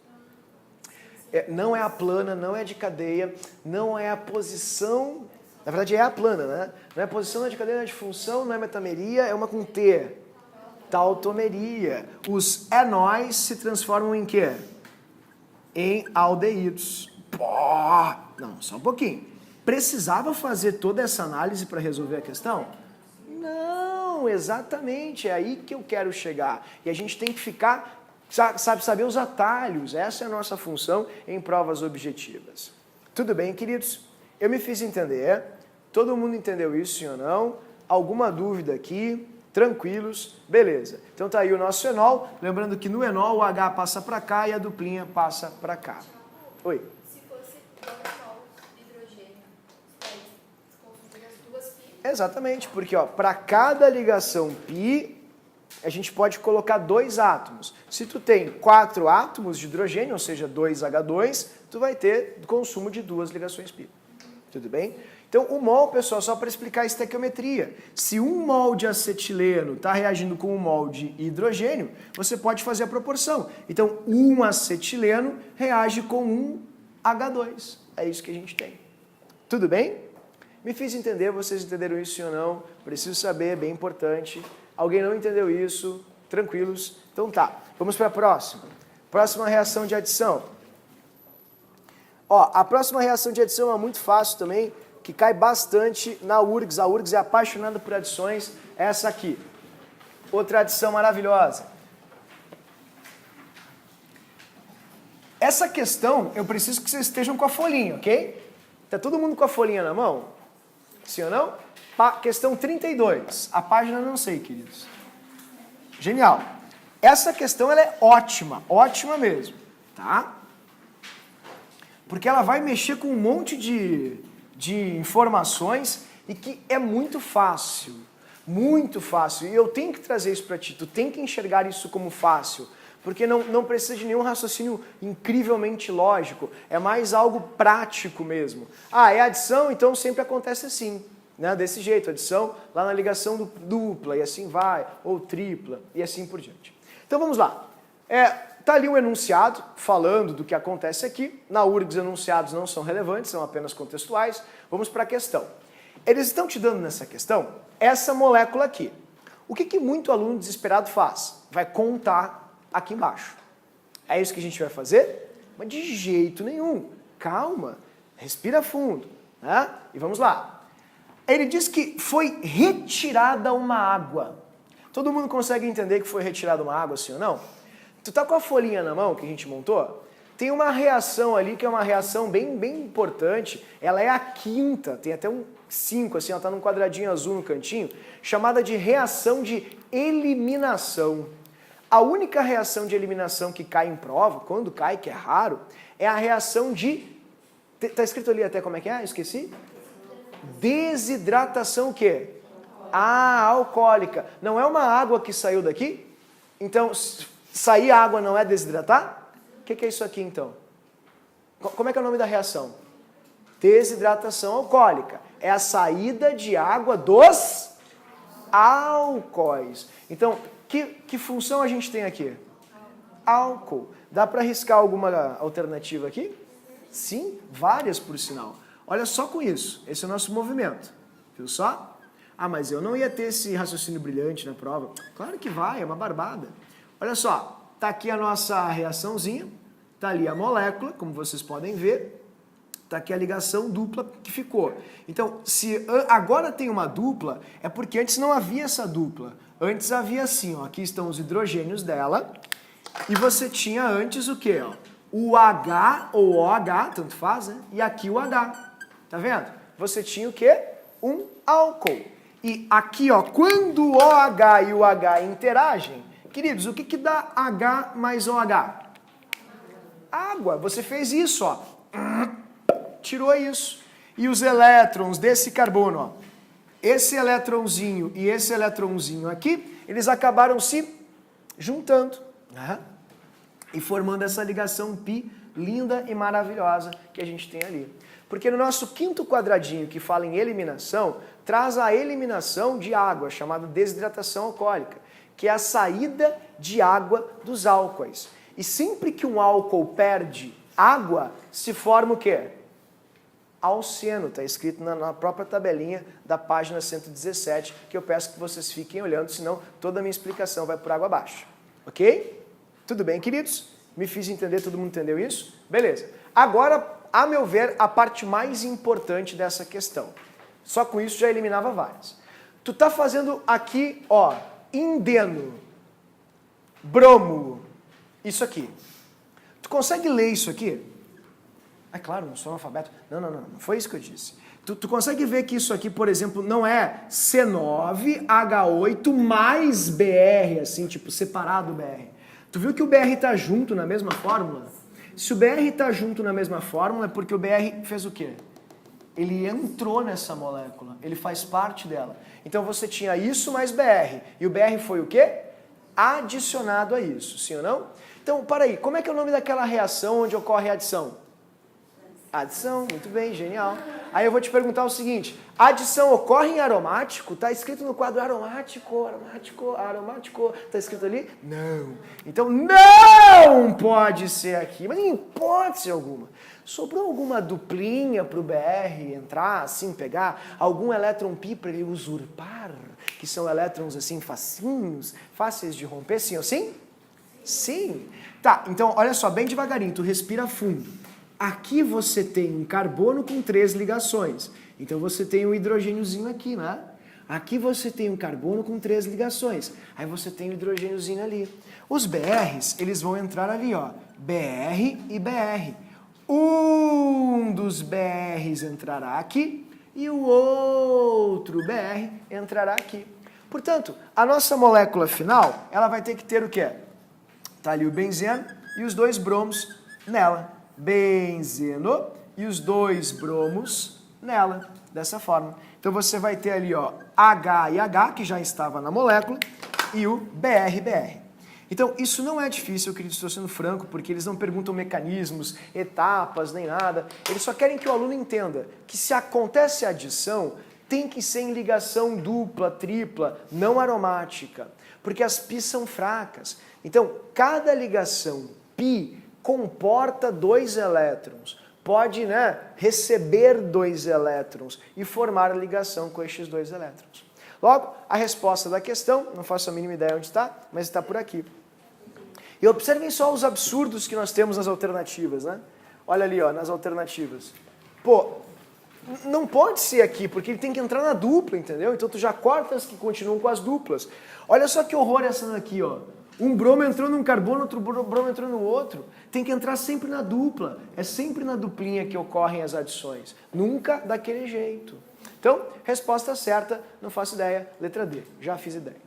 não é a plana, não é de cadeia, não é a posição, na verdade é a plana, né? Não é a posição, não é de cadeia, não é de função, não é metameria, é uma com T. Tautomeria. Os enóis se transformam em quê? Em aldeídos. Pô! Não, só um pouquinho. Precisava fazer toda essa análise para resolver a questão? Não, exatamente. É aí que eu quero chegar. E a gente tem que ficar, saber os atalhos. Essa é a nossa função em provas objetivas. Tudo bem, queridos? Eu me fiz entender. Todo mundo entendeu isso, sim ou não? Alguma dúvida aqui? Tranquilos? Beleza. Então tá aí o nosso enol. Lembrando que no enol o H passa para cá e a duplinha passa para cá. Oi? Se fosse 2 mols de hidrogênio, você vai consumir as 2 pi? Exatamente, porque para cada ligação π, a gente pode colocar 2 átomos. Se tu tem 4 átomos de hidrogênio, ou seja, 2H2, tu vai ter consumo de 2 ligações π. Tudo bem? Então, o mol, pessoal, só para explicar a estequiometria. Se 1 mol de acetileno está reagindo com 1 mol de hidrogênio, você pode fazer a proporção. Então, 1 acetileno reage com 1 H2. É isso que a gente tem. Tudo bem? Me fiz entender, vocês entenderam isso ou não? Preciso saber, é bem importante. Alguém não entendeu isso? Tranquilos? Então tá, vamos para a próxima. Próxima reação de adição. Ó, a próxima reação de adição é muito fácil também, que cai bastante na URGS. A URGS é apaixonada por adições, é essa aqui. Outra adição maravilhosa. Essa questão, eu preciso que vocês estejam com a folhinha, ok? Tá todo mundo com a folhinha na mão? Sim ou não? Questão 32. A página não sei, queridos. Genial. Essa questão ela é ótima, ótima mesmo, tá? Porque ela vai mexer com um monte de informações e que é muito fácil. Muito fácil. E eu tenho que trazer isso para ti. Tu tem que enxergar isso como fácil. Porque não precisa de nenhum raciocínio incrivelmente lógico. É mais algo prático mesmo. Ah, é adição, então sempre acontece assim. Né? Desse jeito, adição lá na ligação dupla, e assim vai, ou tripla, e assim por diante. Então vamos lá. Tá ali um enunciado falando do que acontece aqui. Na URGS, enunciados não são relevantes, são apenas contextuais. Vamos para a questão. Eles estão te dando nessa questão essa molécula aqui. O que muito aluno desesperado faz? Vai contar aqui embaixo. É isso que a gente vai fazer? Mas de jeito nenhum. Calma, respira fundo. Né? E vamos lá. Ele diz que foi retirada uma água. Todo mundo consegue entender que foi retirada uma água, sim ou não? Tu tá com a folhinha na mão que a gente montou? Tem uma reação ali que é uma reação bem importante. Ela é a quinta, tem até um 5, assim, ela tá num quadradinho azul no cantinho, chamada de reação de eliminação. A única reação de eliminação que cai em prova, quando cai, que é raro, é a reação de... Tá escrito ali até como é que é? Esqueci? Desidratação o quê? Alcoólica. Não é uma água que saiu daqui? Então, sair água não é desidratar? O que é isso aqui, então? Como é que é o nome da reação? Desidratação alcoólica. É a saída de água dos álcoois. Então, que função a gente tem aqui? Álcool. Dá para arriscar alguma alternativa aqui? Sim, várias por sinal. Olha só com isso, esse é o nosso movimento. Viu só? Ah, mas eu não ia ter esse raciocínio brilhante na prova. Claro que vai, é uma barbada. Olha só, tá aqui a nossa reaçãozinha, tá ali a molécula, como vocês podem ver, tá aqui a ligação dupla que ficou. Então, se agora tem uma dupla, é porque antes não havia essa dupla. Antes havia assim, ó, aqui estão os hidrogênios dela, e você tinha antes o quê? Ó? O H ou OH, tanto faz, né? E aqui o H. Tá vendo? Você tinha o quê? Um álcool. E aqui, ó, quando o OH e o H interagem, queridos, o que dá H mais OH? Água. Você fez isso, ó. Tirou isso. E os elétrons desse carbono, ó, esse elétronzinho e esse elétronzinho aqui, eles acabaram se juntando, né? E formando essa ligação π linda e maravilhosa que a gente tem ali. Porque no nosso quinto quadradinho que fala em eliminação, traz a eliminação de água, chamada desidratação alcoólica, que é a saída de água dos álcoois. E sempre que um álcool perde Água se forma o quê? Alceno, está escrito na própria tabelinha da página 117, que eu peço que vocês fiquem olhando, senão toda a minha explicação vai por água abaixo. Ok? Tudo bem, queridos? Me fiz entender, todo mundo entendeu isso? Beleza. Agora, a meu ver, a parte mais importante dessa questão. Só com isso já eliminava várias. Tu tá fazendo aqui, ó, indeno, bromo, isso aqui. Tu consegue ler isso aqui? É claro, não sou analfabeto. Não foi isso que eu disse. Tu consegue ver que isso aqui, por exemplo, não é C9H8 mais BR, assim, tipo, separado do BR. Tu viu que o BR tá junto na mesma fórmula? Se o BR tá junto na mesma fórmula, é porque o BR fez o quê? Ele entrou nessa molécula, ele faz parte dela. Então você tinha isso mais BR, e o BR foi o quê? Adicionado a isso, sim ou não? Então, para aí, como é que é o nome daquela reação onde ocorre a adição? Adição, muito bem, genial. Aí eu vou te perguntar o seguinte, a adição ocorre em aromático? Está escrito no quadro aromático, está escrito ali? Não. Então não pode ser aqui, mas em hipótese alguma. Sobrou alguma duplinha para o BR entrar, assim, pegar algum elétron pi para ele usurpar, que são elétrons assim facinhos, fáceis de romper, sim ou sim? Sim. Tá, então olha só, bem devagarinho, tu respira fundo. Aqui você tem um carbono com 3 ligações. Então você tem um hidrogêniozinho aqui, né? Aqui você tem um carbono com 3 ligações. Aí você tem um hidrogêniozinho ali. Os BRs, eles vão entrar ali, ó. BR e BR. Um dos BRs entrará aqui e o outro BR entrará aqui. Portanto, a nossa molécula final, ela vai ter que ter o quê? Tá ali o benzeno e os 2 bromos nela. Benzeno e os 2 bromos nela, dessa forma. Então você vai ter ali, ó, H e H, que já estava na molécula, e o BR. Então isso não é difícil, eu querido, estou sendo franco, porque eles não perguntam mecanismos, etapas, nem nada. Eles só querem que o aluno entenda que se acontece a adição, tem que ser em ligação dupla, tripla, não aromática, porque as π são fracas. Então, cada ligação π comporta 2 elétrons, pode, né, receber 2 elétrons e formar a ligação com estes 2 elétrons. Logo, a resposta da questão, não faço a mínima ideia onde está, mas está por aqui. E observem só os absurdos que nós temos nas alternativas, né? Olha ali, ó, nas alternativas. Pô, não pode ser aqui, porque ele tem que entrar na dupla, entendeu? Então tu já corta as que continuam com as duplas. Olha só que horror essa daqui, ó. Um bromo entrou num carbono, outro bromo entrou no outro. Tem que entrar sempre na dupla. É sempre na duplinha que ocorrem as adições. Nunca daquele jeito. Então, resposta certa, não faço ideia, letra D. Já fiz ideia.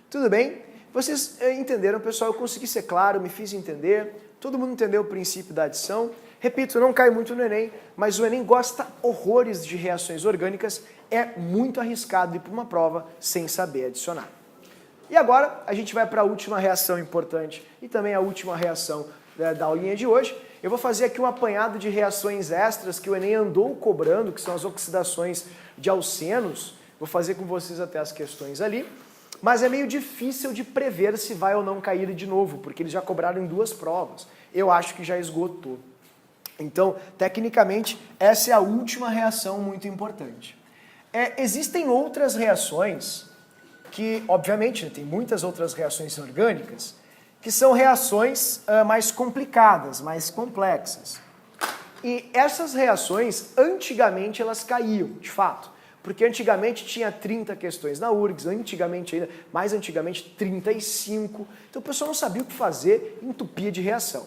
Tudo bem? Vocês entenderam, pessoal? Eu consegui ser claro, me fiz entender. Todo mundo entendeu o princípio da adição. Repito, não cai muito no Enem, mas o Enem gosta horrores de reações orgânicas. É muito arriscado ir para uma prova sem saber adicionar. E agora a gente vai para a última reação importante e também a última reação da aulinha de hoje. Eu vou fazer aqui um apanhado de reações extras que o Enem andou cobrando, que são as oxidações de alcenos. Vou fazer com vocês até as questões ali. Mas é meio difícil de prever se vai ou não cair de novo, porque eles já cobraram em 2 provas. Eu acho que já esgotou. Então, tecnicamente, essa é a última reação muito importante. Existem outras reações que, obviamente, tem muitas outras reações orgânicas, que são reações mais complicadas, mais complexas. E essas reações, antigamente, elas caíam, de fato. Porque antigamente tinha 30 questões na URGS, antigamente ainda, mais antigamente 35. Então o pessoal não sabia o que fazer, entupia de reação.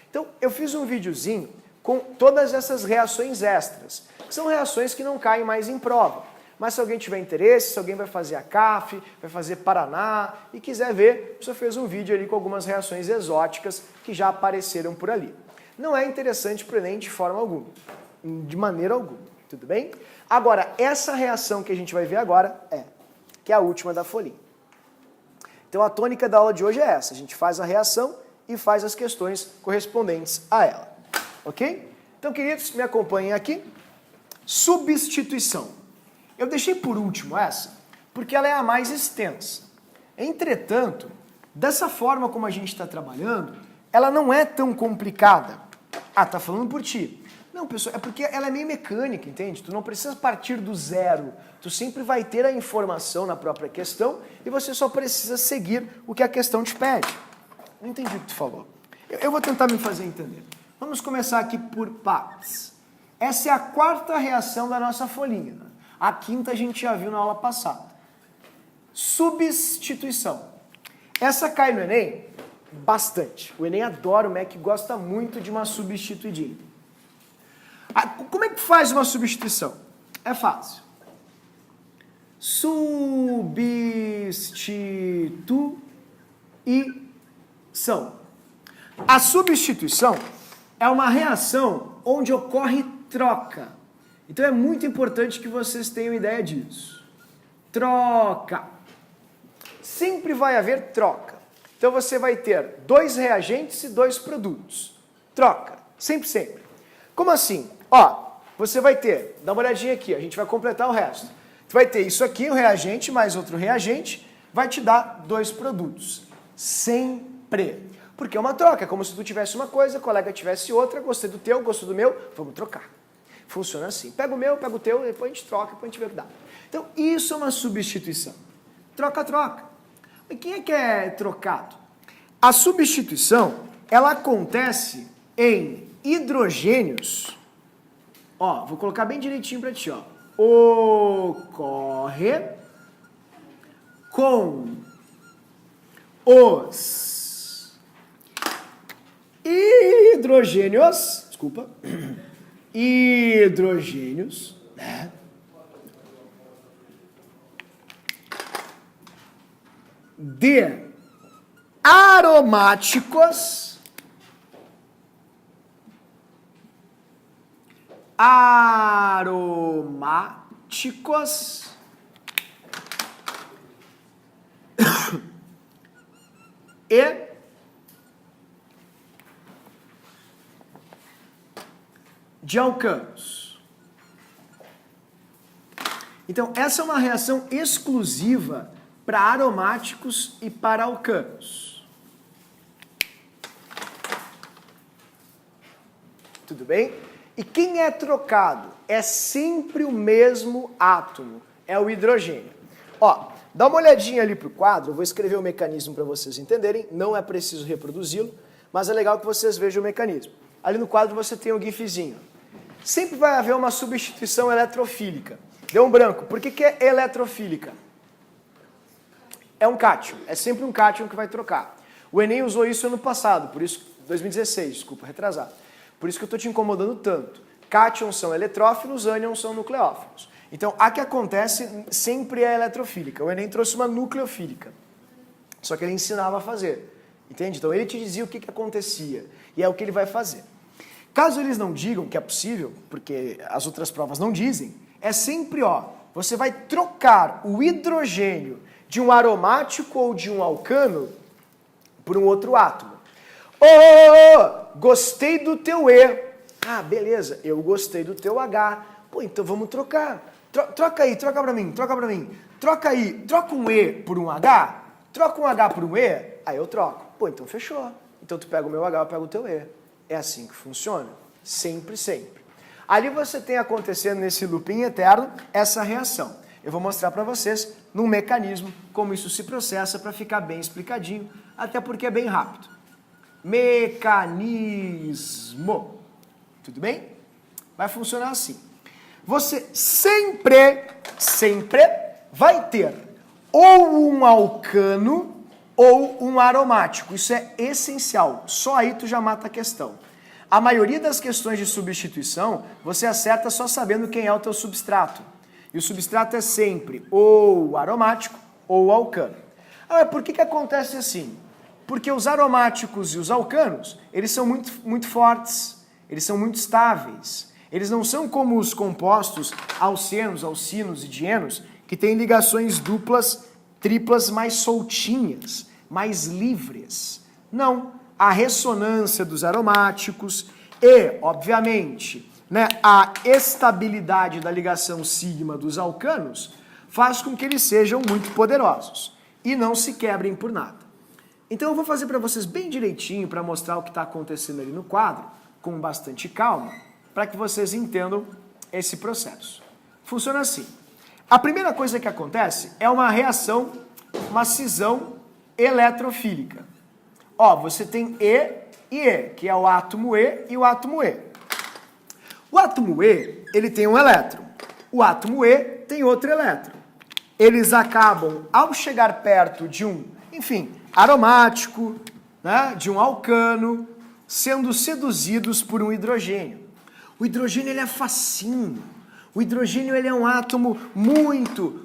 Então eu fiz um videozinho com todas essas reações extras, que são reações que não caem mais em prova. Mas se alguém tiver interesse, se alguém vai fazer a CAF, vai fazer Paraná e quiser ver, você fez um vídeo ali com algumas reações exóticas que já apareceram por ali. Não é interessante para o Enem de forma alguma, de maneira alguma, tudo bem? Agora, essa reação que a gente vai ver agora que é a última da folhinha. Então a tônica da aula de hoje é essa, a gente faz a reação e faz as questões correspondentes a ela, ok? Então, queridos, me acompanhem aqui. Substituição. Eu deixei por último essa, porque ela é a mais extensa. Entretanto, dessa forma como a gente está trabalhando, ela não é tão complicada. Ah, tá falando por ti. Não, pessoal, é porque ela é meio mecânica, entende? Tu não precisa partir do zero. Tu sempre vai ter a informação na própria questão e você só precisa seguir o que a questão te pede. Não entendi o que tu falou. Eu vou tentar me fazer entender. Vamos começar aqui por partes. Essa é a quarta reação da nossa folhinha. Né? A quinta a gente já viu na aula passada. Substituição. Essa cai no Enem bastante. O Enem adora, o MEC gosta muito de uma substituidinha. Como é que faz uma substituição? É fácil. Substituição. A substituição é uma reação onde ocorre troca. Então é muito importante que vocês tenham ideia disso. Troca. Sempre vai haver troca. Então você vai ter 2 reagentes e 2 produtos. Troca. Sempre, sempre. Como assim? Ó, você vai ter, dá uma olhadinha aqui, a gente vai completar o resto. Tu vai ter isso aqui, um reagente mais outro reagente, vai te dar 2 produtos. Sempre. Porque é uma troca, é como se tu tivesse uma coisa, o colega tivesse outra, gostei do teu, gostou do meu, vamos trocar. Funciona assim. Pega o meu, pega o teu, depois a gente troca, depois a gente vê o que dá. Então, isso é uma substituição. Troca, troca. Mas quem é que é trocado? A substituição, ela acontece em hidrogênios. Ó, vou colocar bem direitinho para ti, ó. Ocorre com os hidrogênios, desculpa, hidrogênios, né? De aromáticos e de alcanos. Então, essa é uma reação exclusiva para aromáticos e para alcanos. Tudo bem? E quem é trocado? É sempre o mesmo átomo, é o hidrogênio. Ó, dá uma olhadinha ali pro quadro, eu vou escrever o mecanismo para vocês entenderem, não é preciso reproduzi-lo, mas é legal que vocês vejam o mecanismo. Ali no quadro você tem o gifzinho. Sempre vai haver uma substituição eletrofílica. Deu um branco. Por que é eletrofílica? É um cátion, é sempre um cátion que vai trocar. O Enem usou isso ano passado, por isso, 2016, desculpa, retrasado. Por isso que eu estou te incomodando tanto. Cátions são eletrófilos, ânions são nucleófilos. Então, a que acontece sempre é eletrofílica. O Enem trouxe uma nucleofílica. Só que ele ensinava a fazer. Entende? Então, ele te dizia o que acontecia. E é o que ele vai fazer. Caso eles não digam que é possível, porque as outras provas não dizem, é sempre, ó, você vai trocar o hidrogênio de um aromático ou de um alcano por um outro átomo. Gostei do teu E. Ah, beleza, eu gostei do teu H. Pô, então vamos trocar. Troca aí, troca pra mim, troca pra mim. Troca aí, troca um E por um H. Troca um H por um E. Aí eu troco. Pô, então fechou. Então tu pega o meu H, eu pego o teu E. É assim que funciona. Sempre, sempre. Ali você tem acontecendo nesse looping eterno essa reação. Eu vou mostrar pra vocês num mecanismo como isso se processa para ficar bem explicadinho, até porque é bem rápido. Mecanismo. Tudo bem? Vai funcionar assim. Você sempre vai ter ou um alcano ou um aromático. Isso é essencial. Só aí tu já mata a questão. A maioria das questões de substituição, você acerta só sabendo quem é o teu substrato. E o substrato é sempre ou aromático ou alcano. Ah, mas por que acontece assim? Porque os aromáticos e os alcanos, eles são muito fortes, eles são muito estáveis. Eles não são como os compostos alcenos, alcinos e dienos, que têm ligações duplas, triplas mais soltinhas, mais livres. Não. A ressonância dos aromáticos e, obviamente, a estabilidade da ligação sigma dos alcanos faz com que eles sejam muito poderosos e não se quebrem por nada. Então eu vou fazer para vocês bem direitinho para mostrar o que está acontecendo ali no quadro, com bastante calma para que vocês entendam esse processo. Funciona assim. A primeira coisa que acontece é uma reação, uma cisão eletrofílica. Ó, você tem E e E, que é o átomo E e o átomo E. O átomo E, ele tem um elétron. O átomo E tem outro elétron. Eles acabam, ao chegar perto de um, enfim, aromático, né, de um alcano, sendo seduzidos por um hidrogênio. O hidrogênio ele é facinho. O hidrogênio ele é um átomo muito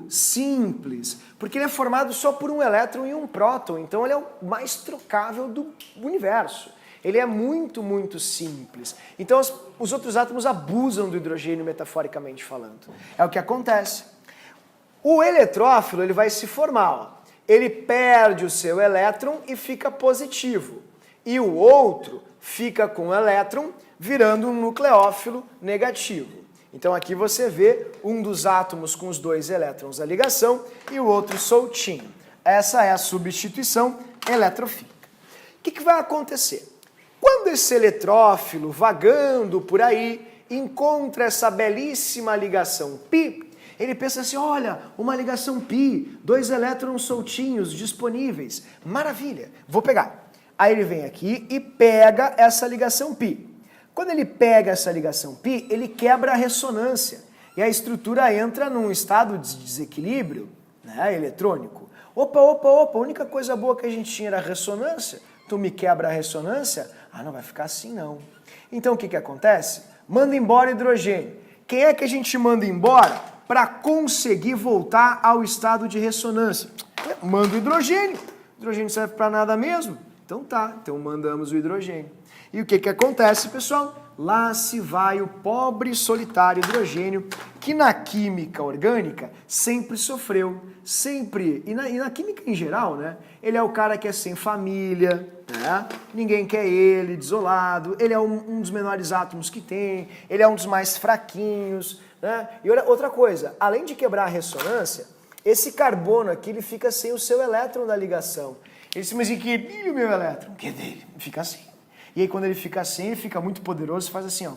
simples, porque ele é formado só por um elétron e um próton, então ele é o mais trocável do universo. Ele é muito simples. Então os outros átomos abusam do hidrogênio, metaforicamente falando. É o que acontece. O eletrófilo ele vai se formar. Ó. Ele perde o seu elétron e fica positivo. E o outro fica com o elétron virando um nucleófilo negativo. Então aqui você vê um dos átomos com os dois elétrons à ligação e o outro soltinho. Essa é a substituição eletrofílica. O que vai acontecer? Quando esse eletrófilo, vagando por aí, encontra essa belíssima ligação π, ele pensa assim, olha, uma ligação π, dois elétrons soltinhos disponíveis, maravilha, vou pegar. Aí ele vem aqui e pega essa ligação π. Quando ele pega essa ligação π, ele quebra a ressonância e a estrutura entra num estado de desequilíbrio, né, eletrônico. Opa, a única coisa boa que a gente tinha era a ressonância, tu me quebra a ressonância? Ah, não vai ficar assim não. Então o que acontece? Manda embora hidrogênio. Quem é que a gente manda embora para conseguir voltar ao estado de ressonância? Manda o hidrogênio. O hidrogênio não serve para nada mesmo? Então tá, então mandamos o hidrogênio. E o que acontece, pessoal? Lá se vai o pobre solitário hidrogênio que na química orgânica sempre sofreu, sempre, e na química em geral, né? Ele é o cara que é sem família, né? Ninguém quer ele, desolado, ele é um dos menores átomos que tem, ele é um dos mais fraquinhos, né? E outra coisa, além de quebrar a ressonância, esse carbono aqui ele fica sem o seu elétron da ligação. Ele se diz que e o meu elétron? Que é dele? Fica assim. E aí quando ele fica assim, ele fica muito poderoso, faz assim, ó,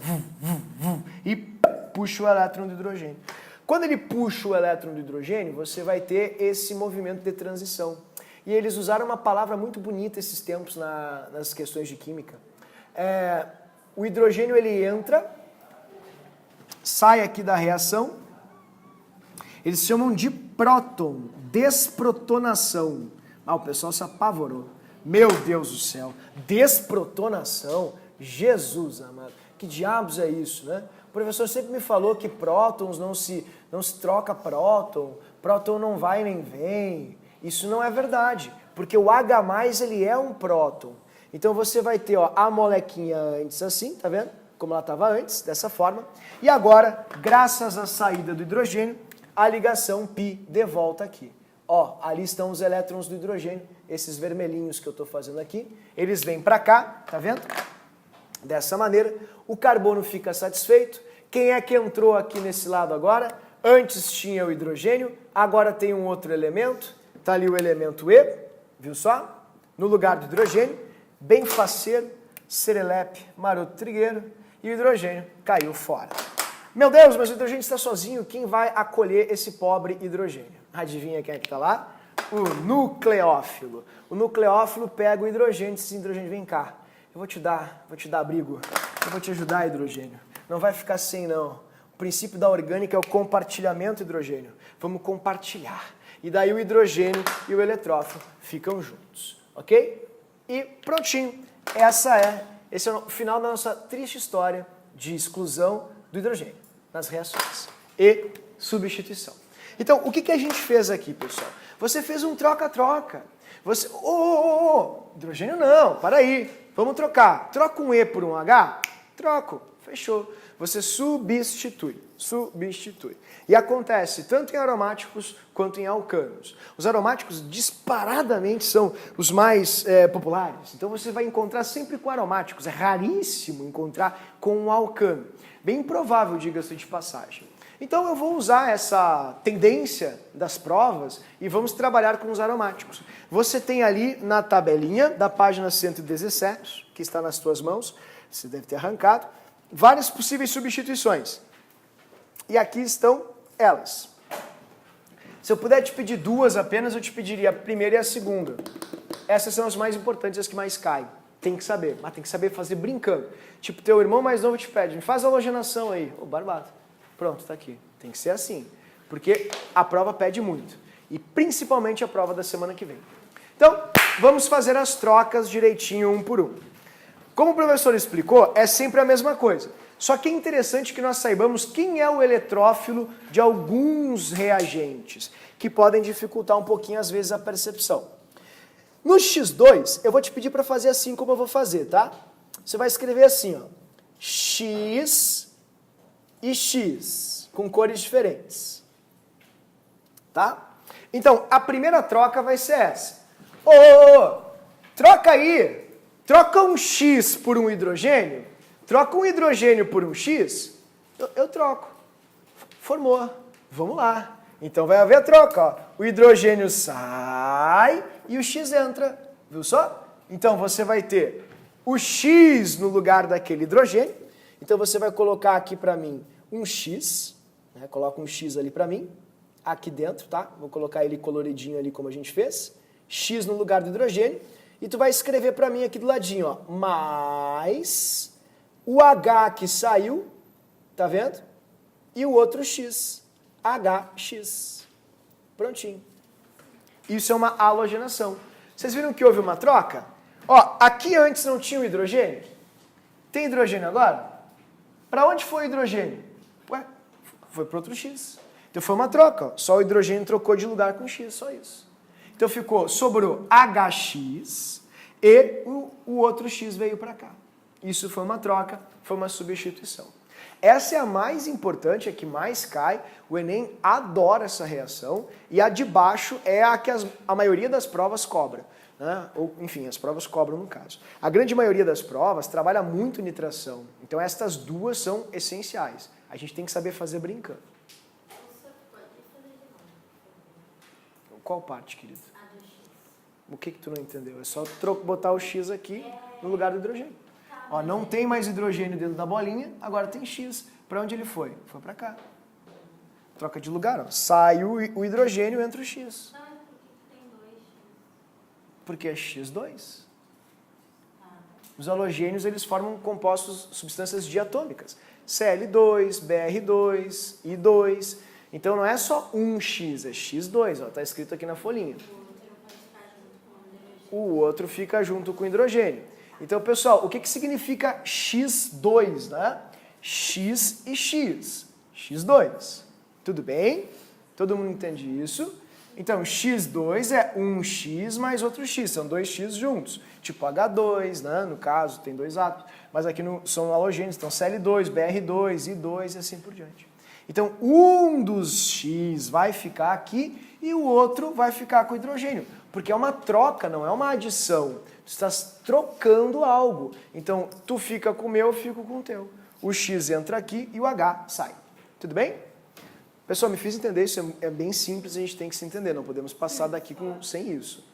e puxa o elétron do hidrogênio. Quando ele puxa o elétron do hidrogênio, você vai ter esse movimento de transição. E eles usaram uma palavra muito bonita esses tempos nas questões de química. O hidrogênio ele entra, sai aqui da reação, eles chamam de próton, desprotonação. Ah, o pessoal se apavorou. Meu Deus do céu, desprotonação, Jesus amado, que diabos é isso, né? O professor sempre me falou que prótons não se troca próton não vai nem vem. Isso não é verdade, porque o H+, ele é um próton. Então você vai ter ó, a molequinha antes assim, tá vendo? Como ela estava antes, dessa forma. E agora, graças à saída do hidrogênio, a ligação π de volta aqui. Ó, ali estão os elétrons do hidrogênio, esses vermelhinhos que eu estou fazendo aqui. Eles vêm para cá, tá vendo? Dessa maneira, o carbono fica satisfeito. Quem é que entrou aqui nesse lado agora? Antes tinha o hidrogênio, agora tem um outro elemento. Tá ali o elemento E, viu só? No lugar do hidrogênio, bem faceiro, serelepe, maroto trigueiro, e o hidrogênio caiu fora. Meu Deus, mas o hidrogênio está sozinho, quem vai acolher esse pobre hidrogênio? Adivinha quem é que está lá? O nucleófilo. O nucleófilo pega o hidrogênio e diz, hidrogênio, vem cá, eu vou te dar abrigo, eu vou te ajudar, hidrogênio. Não vai ficar sem não. O princípio da orgânica é o compartilhamento hidrogênio. Vamos compartilhar. E daí o hidrogênio e o eletrófilo ficam juntos, ok? E prontinho. Esse é o final da nossa triste história de exclusão do hidrogênio nas reações e substituição. Então, o que a gente fez aqui, pessoal? Você fez um troca-troca. Você, hidrogênio não, para aí, vamos trocar. Troca um E por um H? Troco, fechou. Você substitui. E acontece tanto em aromáticos quanto em alcanos. Os aromáticos disparadamente são os mais populares. Então você vai encontrar sempre com aromáticos. É raríssimo encontrar com um alcano. Bem improvável, diga-se de passagem. Então eu vou usar essa tendência das provas e vamos trabalhar com os aromáticos. Você tem ali na tabelinha da página 117, que está nas tuas mãos, você deve ter arrancado, várias possíveis substituições. E aqui estão elas. Se eu puder te pedir duas apenas, eu te pediria a primeira e a segunda. Essas são as mais importantes, as que mais caem. Tem que saber, mas tem que saber fazer brincando. Tipo, teu irmão mais novo te pede, me faz a halogenação aí. Ô, barbado. Pronto, tá aqui. Tem que ser assim. Porque a prova pede muito. E principalmente a prova da semana que vem. Então, vamos fazer as trocas direitinho, um por um. Como o professor explicou, é sempre a mesma coisa. Só que é interessante que nós saibamos quem é o eletrófilo de alguns reagentes, que podem dificultar um pouquinho, às vezes, a percepção. No X2, eu vou te pedir para fazer assim como eu vou fazer, tá? Você vai escrever assim, ó, X e X, com cores diferentes. Tá? Então, a primeira troca vai ser essa. Troca aí! Troca um X por um hidrogênio. Troca um hidrogênio por um X. Eu troco. Formou. Vamos lá. Então vai haver a troca. Ó. O hidrogênio sai e o X entra. Viu só? Então você vai ter o X no lugar daquele hidrogênio. Então você vai colocar aqui para mim um X. Né? Coloca um X ali para mim. Aqui dentro, tá? Vou colocar ele coloridinho ali como a gente fez. X no lugar do hidrogênio. E tu vai escrever para mim aqui do ladinho, ó, mais o H que saiu, tá vendo? E o outro X, HX. Prontinho. Isso é uma halogenação. Vocês viram que houve uma troca? Ó, aqui antes não tinha o hidrogênio. Tem hidrogênio agora? Para onde foi o hidrogênio? Ué, foi para outro X. Então foi uma troca, ó. Só o hidrogênio trocou de lugar com X, só isso. Então sobrou HX e o outro X veio para cá. Isso foi uma troca, foi uma substituição. Essa é a mais importante, a que mais cai. O Enem adora essa reação. E a de baixo é a que a maioria das provas cobra. Né? Ou, enfim, as provas cobram no caso. A grande maioria das provas trabalha muito nitração. Então estas duas são essenciais. A gente tem que saber fazer brincando. Qual parte, querido? A do X. O que tu não entendeu? É só botar o X aqui no lugar do hidrogênio. Ó, não tem mais hidrogênio dentro da bolinha, agora tem X. Para onde ele foi? Foi para cá. Troca de lugar, ó. Sai o hidrogênio, entra o X. Não, é porque tem dois X. Porque é X2. Os halogênios, eles formam compostos, substâncias diatômicas. Cl2, Br2, I2... Então não é só um X, é X2, está escrito aqui na folhinha. O outro fica junto com o hidrogênio. Então, pessoal, o que significa X2, né? X e X. X2. Tudo bem? Todo mundo entende isso? Então, X2 é um X mais outro X, são dois X juntos. Tipo H2, né? No caso, tem dois átomos. Mas aqui são halogênios, então Cl2, Br2, I2 e assim por diante. Então, um dos X vai ficar aqui e o outro vai ficar com o hidrogênio. Porque é uma troca, não é uma adição. Tu estás trocando algo. Então, tu fica com o meu, eu fico com o teu. O X entra aqui e o H sai. Tudo bem? Pessoal, me fiz entender, isso é bem simples, a gente tem que se entender. Não podemos passar daqui sem isso.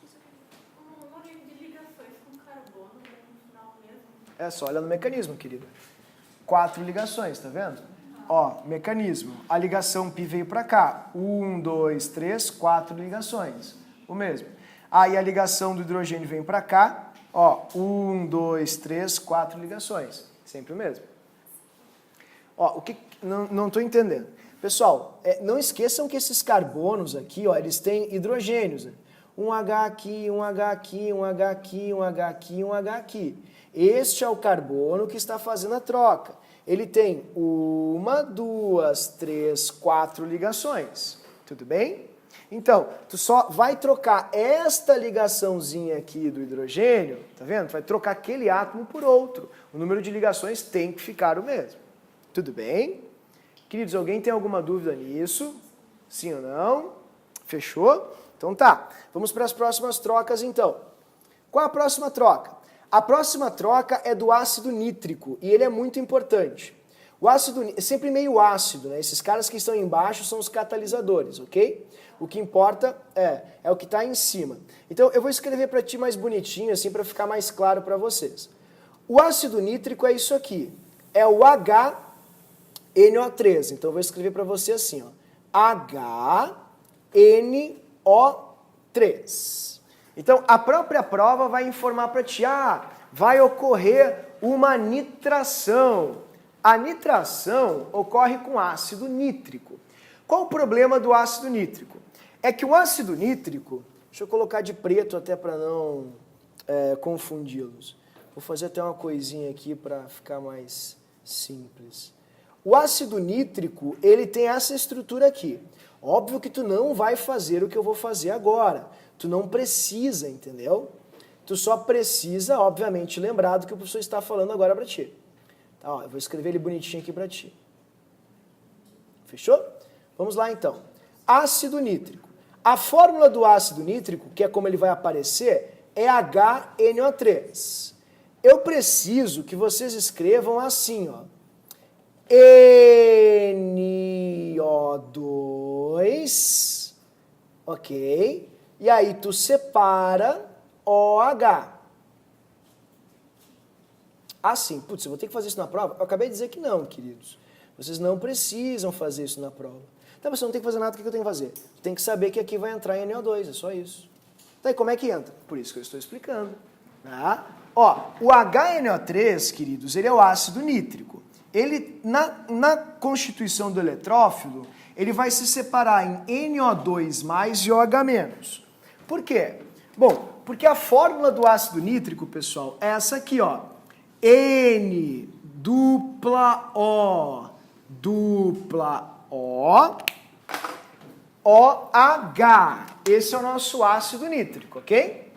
O número de ligações com carbono no final mesmo. É só olhar no mecanismo, querida. 4 ligações, tá vendo? Ó, mecanismo. A ligação π veio para cá. 1, 2, 3, 4 ligações. O mesmo. Aí a ligação do hidrogênio vem para cá. Ó, 1, 2, 3, 4 ligações. Sempre o mesmo. Ó, o que... Não estou entendendo. Pessoal, não esqueçam que esses carbonos aqui, ó, eles têm hidrogênios. Né? Um H aqui, um H aqui, um H aqui, um H aqui, um H aqui. Este é o carbono que está fazendo a troca. Ele tem 1, 2, 3, 4 ligações. Tudo bem? Então, tu só vai trocar esta ligaçãozinha aqui do hidrogênio, tá vendo? Tu vai trocar aquele átomo por outro. O número de ligações tem que ficar o mesmo. Tudo bem? Queridos, alguém tem alguma dúvida nisso? Sim ou não? Fechou? Então tá. Vamos para as próximas trocas então. Qual a próxima troca? A próxima troca é do ácido nítrico e ele é muito importante. O ácido é sempre meio ácido, né? Esses caras que estão embaixo são os catalisadores, ok? O que importa é o que está em cima. Então eu vou escrever para ti mais bonitinho, assim, para ficar mais claro para vocês. O ácido nítrico é isso aqui, é o HNO3. Então eu vou escrever para você assim, ó, HNO3. Então a própria prova vai informar para ti, vai ocorrer uma nitração. A nitração ocorre com ácido nítrico. Qual o problema do ácido nítrico? É que o ácido nítrico, deixa eu colocar de preto até para não confundi-los. Vou fazer até uma coisinha aqui para ficar mais simples. O ácido nítrico, ele tem essa estrutura aqui. Óbvio que tu não vai fazer o que eu vou fazer agora. Tu não precisa, entendeu? Tu só precisa, obviamente, lembrar do que o professor está falando agora para ti. Tá, ó, eu vou escrever ele bonitinho aqui para ti. Fechou? Vamos lá então. Ácido nítrico. A fórmula do ácido nítrico, que é como ele vai aparecer, é HNO3. Eu preciso que vocês escrevam assim, ó. NO2, ok? E aí tu separa OH. Assim, putz, eu vou ter que fazer isso na prova? Eu acabei de dizer que não, queridos. Vocês não precisam fazer isso na prova. Então você não tem que fazer nada, o que eu tenho que fazer? Tem que saber que aqui vai entrar em NO2, é só isso. Então, como é que entra? Por isso que eu estou explicando. Tá? Ó, o HNO3, queridos, ele é o ácido nítrico. Ele, na constituição do eletrófilo, ele vai se separar em NO2+ e OH-. Por quê? Bom, porque a fórmula do ácido nítrico, pessoal, é essa aqui, ó. N dupla O OH. Esse é o nosso ácido nítrico, ok?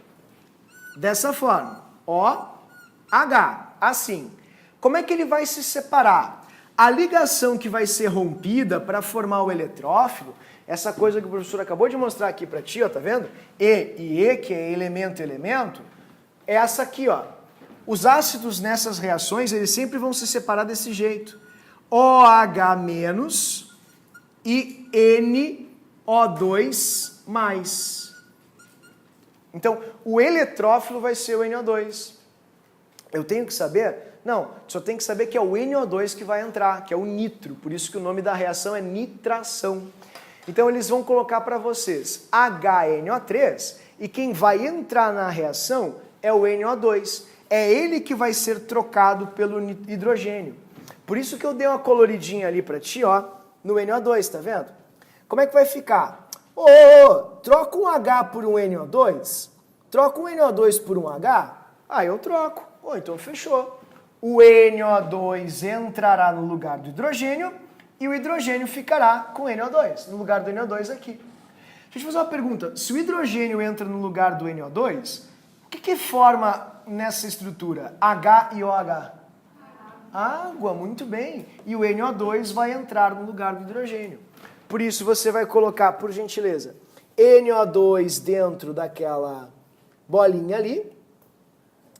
Dessa forma, OH, assim. Como é que ele vai se separar? A ligação que vai ser rompida para formar o eletrófilo, essa coisa que o professor acabou de mostrar aqui para ti, ó, tá vendo? E e E, que é elemento, é essa aqui, ó. Os ácidos nessas reações, eles sempre vão se separar desse jeito. OH- e NO2+. Então, o eletrófilo vai ser o NO2. Eu tenho que saber? Não, só tem que saber que é o NO2 que vai entrar, que é o nitro. Por isso que o nome da reação é nitração. Então, eles vão colocar para vocês HNO3 e quem vai entrar na reação é o NO2. É ele que vai ser trocado pelo hidrogênio. Por isso que eu dei uma coloridinha ali para ti, ó, no NO2, tá vendo? Como é que vai ficar? Troca um H por um NO2? Troca um NO2 por um H? Ah, eu troco. Então fechou. O NO2 entrará no lugar do hidrogênio e o hidrogênio ficará com o NO2, no lugar do NO2 aqui. Deixa eu te fazer uma pergunta. Se o hidrogênio entra no lugar do NO2, o que forma nessa estrutura? H e OH? Água, muito bem. E o NO2 vai entrar no lugar do hidrogênio. Por isso você vai colocar, por gentileza, NO2 dentro daquela bolinha ali.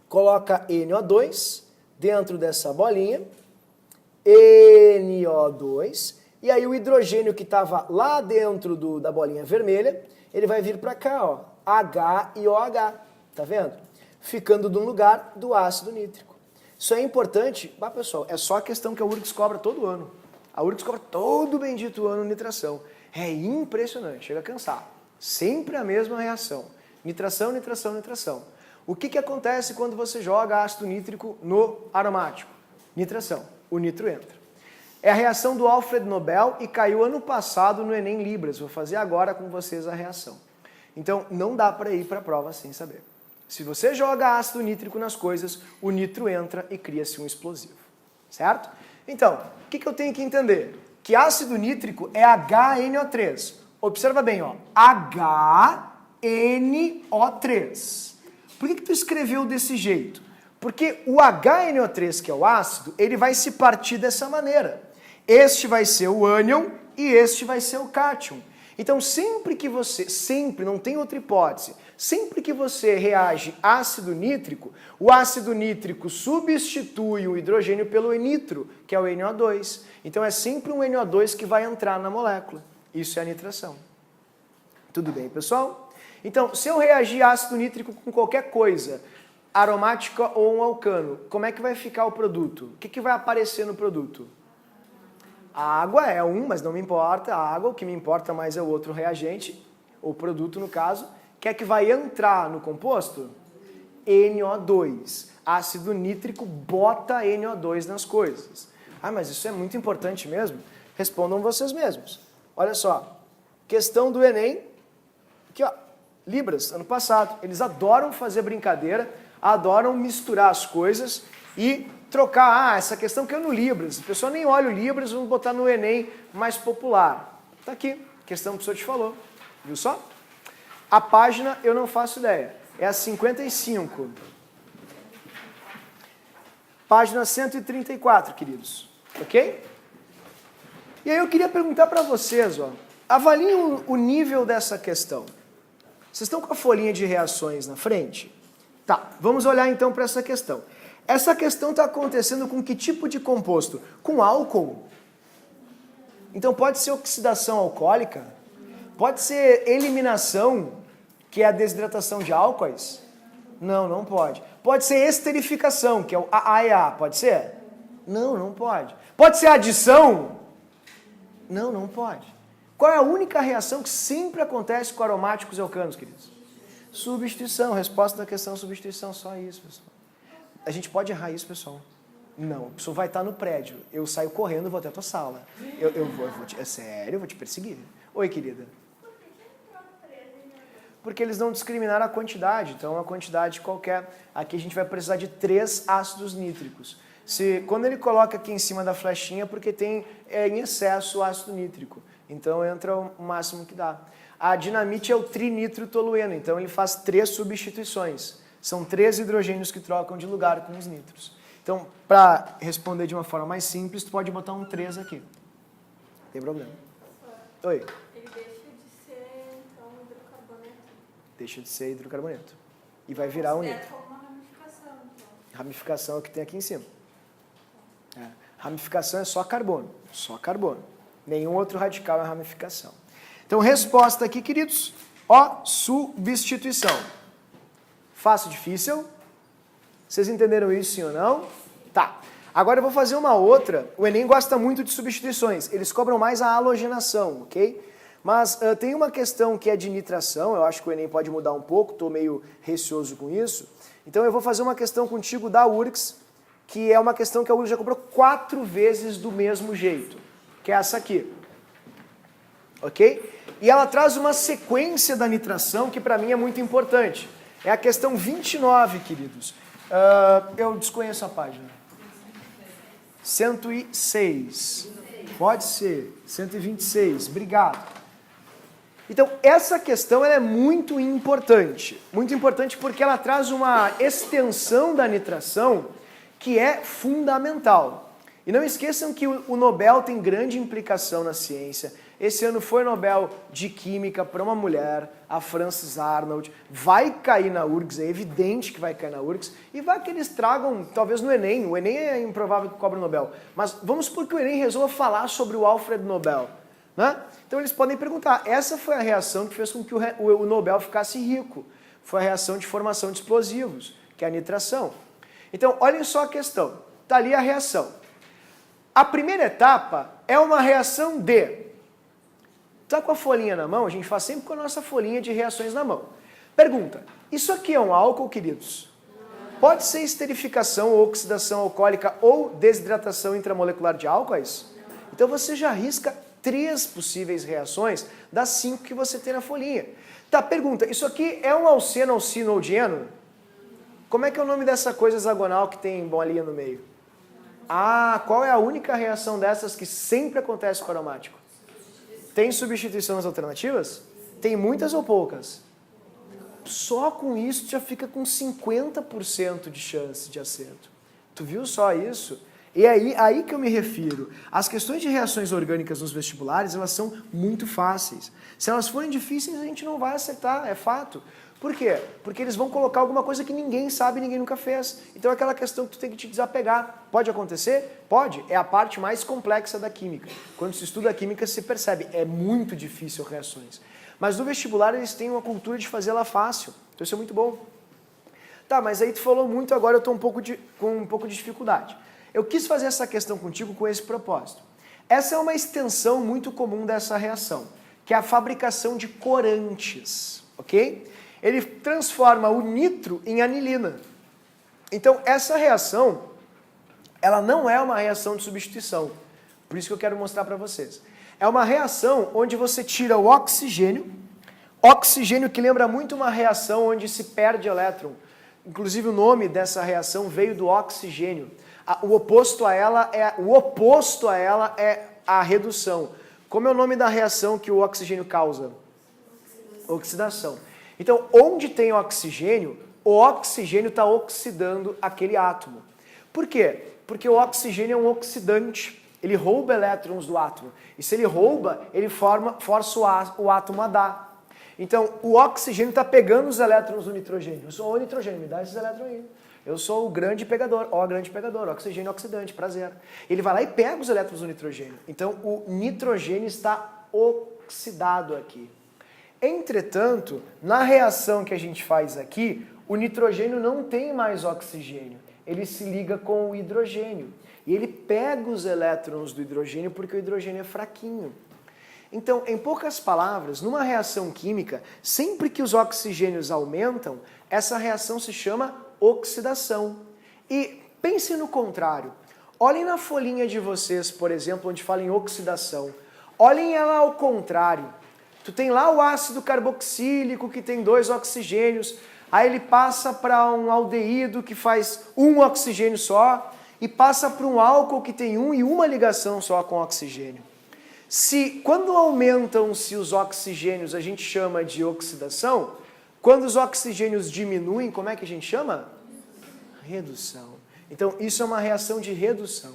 Coloca NO2 dentro dessa bolinha. NO2. E aí o hidrogênio que estava lá dentro da bolinha vermelha, ele vai vir para cá, ó. H e OH. Tá vendo? Ficando no lugar do ácido nítrico. Isso é importante, pessoal, é só a questão que a URGS cobra todo ano. A URGS cobra todo bendito ano nitração. É impressionante, chega a cansar. Sempre a mesma reação. Nitração, nitração, nitração. O que acontece quando você joga ácido nítrico no aromático? Nitração. O nitro entra. É a reação do Alfred Nobel e caiu ano passado no Enem Libras. Vou fazer agora com vocês a reação. Então, não dá para ir para a prova sem saber. Se você joga ácido nítrico nas coisas, o nitro entra e cria-se um explosivo. Certo? Então, o que eu tenho que entender? Que ácido nítrico é HNO3. Observa bem, ó. HNO3. Por que tu escreveu desse jeito? Porque o HNO3, que é o ácido, ele vai se partir dessa maneira. Este vai ser o ânion e este vai ser o cátion. Então sempre, não tem outra hipótese, sempre que você reage ácido nítrico, o ácido nítrico substitui o hidrogênio pelo nitro, que é o NO2. Então é sempre um NO2 que vai entrar na molécula. Isso é a nitração. Tudo bem, pessoal? Então, se eu reagir ácido nítrico com qualquer coisa, aromática ou um alcano, como é que vai ficar o produto? O que vai aparecer no produto? A água é um, mas não me importa. A água, o que me importa mais é o outro reagente, ou produto no caso, que é que vai entrar no composto? NO2. Ácido nítrico bota NO2 nas coisas. Ah, mas isso é muito importante mesmo? Respondam vocês mesmos. Olha só, questão do Enem, aqui ó, Libras, ano passado. Eles adoram fazer brincadeira, adoram misturar as coisas e trocar, essa questão que é no Libras. A pessoa nem olha o Libras, vamos botar no Enem mais popular. Tá aqui, questão que o senhor te falou. Viu só? A página eu não faço ideia. É a 55. Página 134, queridos. Ok? E aí eu queria perguntar para vocês, ó, avaliem o nível dessa questão. Vocês estão com a folhinha de reações na frente? Tá, vamos olhar então para essa questão. Essa questão está acontecendo com que tipo de composto? Com álcool. Então pode ser oxidação alcoólica, pode ser eliminação, que é a desidratação de álcoois? Não, não pode. Pode ser esterificação, que é o AAA, pode ser? Não, não pode. Pode ser adição? Não, não pode. Qual é a única reação que sempre acontece com aromáticos e alcanos, queridos? Substituição. Resposta da questão substituição. Só isso, pessoal. A gente pode errar isso, pessoal? Não. O pessoal vai estar no prédio. Eu saio correndo e vou até a tua sala. É sério, eu vou te perseguir. Oi, querida. Porque eles não discriminaram a quantidade. Então, uma quantidade qualquer. Aqui a gente vai precisar de 3 ácidos nítricos. Quando ele coloca aqui em cima da flechinha, porque tem em excesso o ácido nítrico. Então entra o máximo que dá. A dinamite é o trinitrotolueno, então ele faz 3 substituições. São 3 hidrogênios que trocam de lugar com os nitros. Então, para responder de uma forma mais simples, tu pode botar um 3 aqui. Não tem problema. Oi. Ele deixa de ser, então, hidrocarboneto. Deixa de ser hidrocarboneto. E vai virar um nitro. Como uma ramificação, então. Ramificação é o que tem aqui em cima. Ramificação é só carbono. Só carbono. Nenhum outro radical é ramificação. Então, resposta aqui, queridos. Ó, substituição. Fácil, difícil? Vocês entenderam isso, sim ou não? Tá. Agora eu vou fazer uma outra. O Enem gosta muito de substituições. Eles cobram mais a halogenação, ok? Mas tem uma questão que é de nitração. Eu acho que o Enem pode mudar um pouco. Estou meio receoso com isso. Então eu vou fazer uma questão contigo da URGS, que é uma questão que a URGS já cobrou 4 vezes do mesmo jeito. Que é essa aqui. Ok? E ela traz uma sequência da nitração que para mim é muito importante. É a questão 29, queridos. Eu desconheço a página. 106. Pode ser. 126. Obrigado. Então, essa questão ela é muito importante. Muito importante porque ela traz uma extensão da nitração que é fundamental. E não esqueçam que o Nobel tem grande implicação na ciência. Esse ano foi Nobel de Química para uma mulher, a Frances Arnold. Vai cair na URGS, é evidente que vai cair na URGS. E vai que eles tragam, talvez no Enem. O Enem é improvável que cobre o Nobel. Mas vamos supor que o Enem resolva falar sobre o Alfred Nobel. Né? Então eles podem perguntar, essa foi a reação que fez com que o Nobel ficasse rico. Foi a reação de formação de explosivos, que é a nitração. Então, olhem só a questão. Está ali a reação. A primeira etapa é uma reação de... Está com a folhinha na mão? A gente faz sempre com a nossa folhinha de reações na mão. Pergunta, isso aqui é um álcool, queridos? Pode ser esterificação ou oxidação alcoólica ou desidratação intramolecular de álcoois? Então você já risca 3 possíveis reações das 5 que você tem na folhinha. Tá, pergunta, isso aqui é um alceno, alcino ou dieno? Como é que é o nome dessa coisa hexagonal que tem bolinha no meio? Ah, qual é a única reação dessas que sempre acontece com o aromático? Tem substituição nas alternativas? Tem muitas ou poucas? Só com isso já fica com 50% de chance de acerto. Tu viu só isso? E aí que eu me refiro. As questões de reações orgânicas nos vestibulares, elas são muito fáceis. Se elas forem difíceis, a gente não vai acertar, é fato. Por quê? Porque eles vão colocar alguma coisa que ninguém sabe, ninguém nunca fez. Então é aquela questão que tu tem que te desapegar. Pode acontecer? Pode. É a parte mais complexa da química. Quando se estuda a química, se percebe. É muito difícil reações. Mas no vestibular eles têm uma cultura de fazê-la fácil. Então isso é muito bom. Tá, mas aí tu falou muito, agora eu estou com um pouco de dificuldade. Eu quis fazer essa questão contigo com esse propósito. Essa é uma extensão muito comum dessa reação, que é a fabricação de corantes, ok? Ele transforma o nitro em anilina. Então, essa reação, ela não é uma reação de substituição. Por isso que eu quero mostrar para vocês. É uma reação onde você tira o oxigênio que lembra muito uma reação onde se perde elétron. Inclusive, o nome dessa reação veio do oxigênio. O oposto a ela é a redução. Como é o nome da reação que o oxigênio causa? Oxidação. Então, onde tem oxigênio, o oxigênio está oxidando aquele átomo. Por quê? Porque o oxigênio é um oxidante. Ele rouba elétrons do átomo. E se ele rouba, ele força o átomo a dar. Então, o oxigênio está pegando os elétrons do nitrogênio. Eu sou o nitrogênio, me dá esses elétrons aí. Eu sou o grande pegador, grande pegador, oxigênio oxidante, prazer. Ele vai lá e pega os elétrons do nitrogênio. Então, o nitrogênio está oxidado aqui. Entretanto, na reação que a gente faz aqui, o nitrogênio não tem mais oxigênio. Ele se liga com o hidrogênio. E ele pega os elétrons do hidrogênio porque o hidrogênio é fraquinho. Então, em poucas palavras, numa reação química, sempre que os oxigênios aumentam, essa reação se chama oxidação. E pense no contrário. Olhem na folhinha de vocês, por exemplo, onde fala em oxidação. Olhem ela ao contrário. Tu tem lá o ácido carboxílico que tem 2 oxigênios, aí ele passa para um aldeído que faz 1 oxigênio só e passa para um álcool que tem 1 e 1 ligação só com oxigênio. Quando aumentam-se os oxigênios, a gente chama de oxidação. Quando os oxigênios diminuem, como é que a gente chama? Redução. Então, isso é uma reação de redução.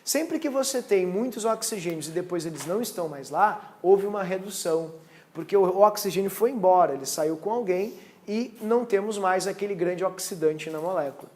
Sempre que você tem muitos oxigênios e depois eles não estão mais lá, houve uma redução. Porque o oxigênio foi embora, ele saiu com alguém e não temos mais aquele grande oxidante na molécula.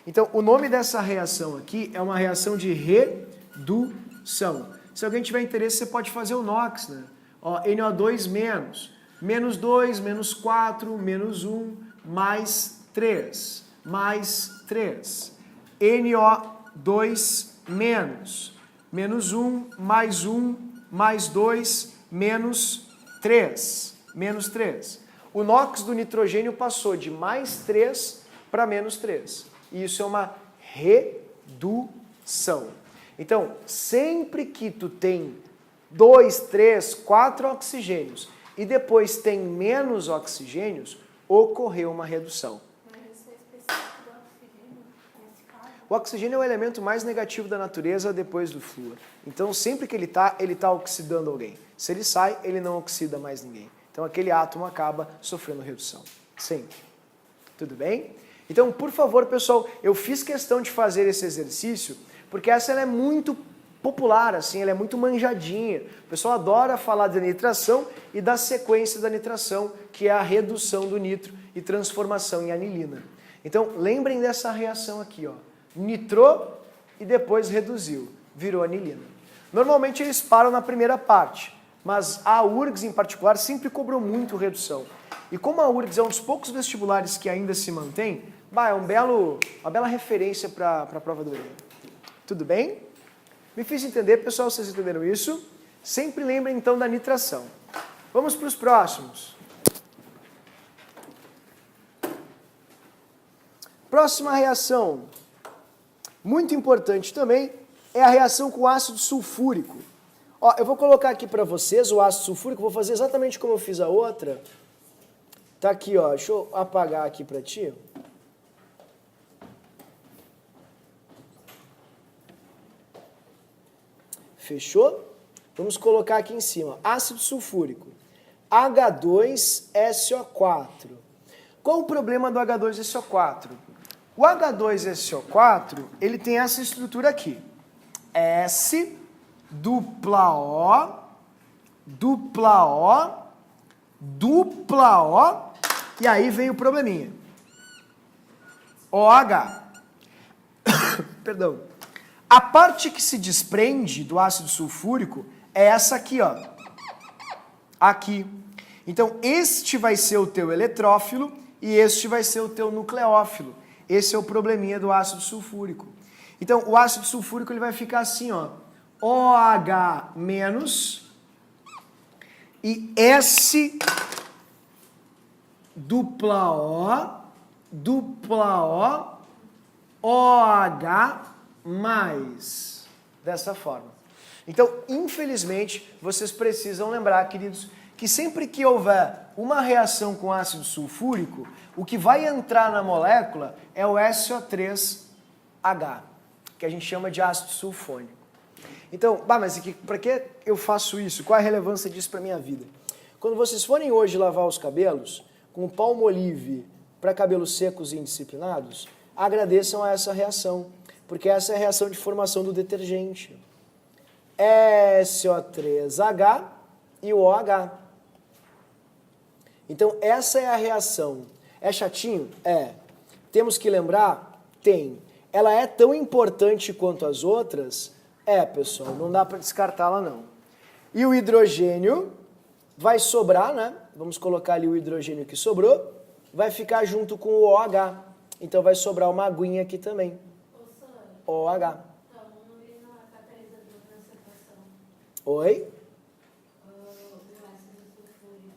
Então, o nome dessa reação aqui é uma reação de redução. Se alguém tiver interesse, você pode fazer o NOx, né? Ó, NO2 menos, menos 2, menos 4, menos 1, mais 3, mais 3. NO2 menos, menos 1, mais 2, menos 3, menos 3. O NOx do nitrogênio passou de mais 3 para menos 3. E isso é uma redução. Então, sempre que tu tem 2, 3, 4 oxigênios e depois tem menos oxigênios, ocorreu uma redução. Mas isso é específico do oxigênio, nesse caso? O oxigênio é o elemento mais negativo da natureza depois do flúor. Então, sempre que ele tá oxidando alguém. Se ele sai, ele não oxida mais ninguém. Então, aquele átomo acaba sofrendo redução. Sempre. Tudo bem? Então, por favor, pessoal, eu fiz questão de fazer esse exercício porque essa ela é muito popular, assim, ela é muito manjadinha. O pessoal adora falar da nitração e da sequência da nitração, que é a redução do nitro e transformação em anilina. Então, lembrem dessa reação aqui, ó. Nitrou e depois reduziu, virou anilina. Normalmente eles param na primeira parte, mas a URGS em particular sempre cobrou muito redução. E como a URGS é um dos poucos vestibulares que ainda se mantém, é uma bela referência para a prova do Enem. Tudo bem? Me fiz entender, pessoal, vocês entenderam isso? Sempre lembrem então da nitração. Vamos para os próximos. Próxima reação, muito importante também, é a reação com ácido sulfúrico. Ó, eu vou colocar aqui para vocês o ácido sulfúrico, vou fazer exatamente como eu fiz a outra. Tá aqui, ó, deixa eu apagar aqui para ti. Fechou? Vamos colocar aqui em cima. Ácido sulfúrico. H2SO4. Qual o problema do H2SO4? O H2SO4, ele tem essa estrutura aqui. S, dupla O, dupla O, dupla O, e aí vem o probleminha. OH. Perdão. A parte que se desprende do ácido sulfúrico é essa aqui, ó. Aqui. Então, este vai ser o teu eletrófilo e este vai ser o teu nucleófilo. Esse é o probleminha do ácido sulfúrico. Então, o ácido sulfúrico ele vai ficar assim, ó. OH menos e S dupla O, OH mais. Dessa forma. Então, infelizmente, vocês precisam lembrar, queridos, que sempre que houver uma reação com ácido sulfúrico, o que vai entrar na molécula é o SO3H, que a gente chama de ácido sulfônico. Então, mas para que eu faço isso? Qual é a relevância disso para a minha vida? Quando vocês forem hoje lavar os cabelos, com Palmolive para cabelos secos e indisciplinados, agradeçam a essa reação, porque essa é a reação de formação do detergente. SO3H e o OH. Então, essa é a reação. É chatinho? É. Temos que lembrar? Tem. Ela é tão importante quanto as outras? É, pessoal, não dá para descartá-la, não. E o hidrogênio vai sobrar, né? Vamos colocar ali o hidrogênio que sobrou, vai ficar junto com o OH. Então, vai sobrar uma aguinha aqui também. OH. Então, ele não é catalisador nessa equação. Oi? O ácido sulfúrico.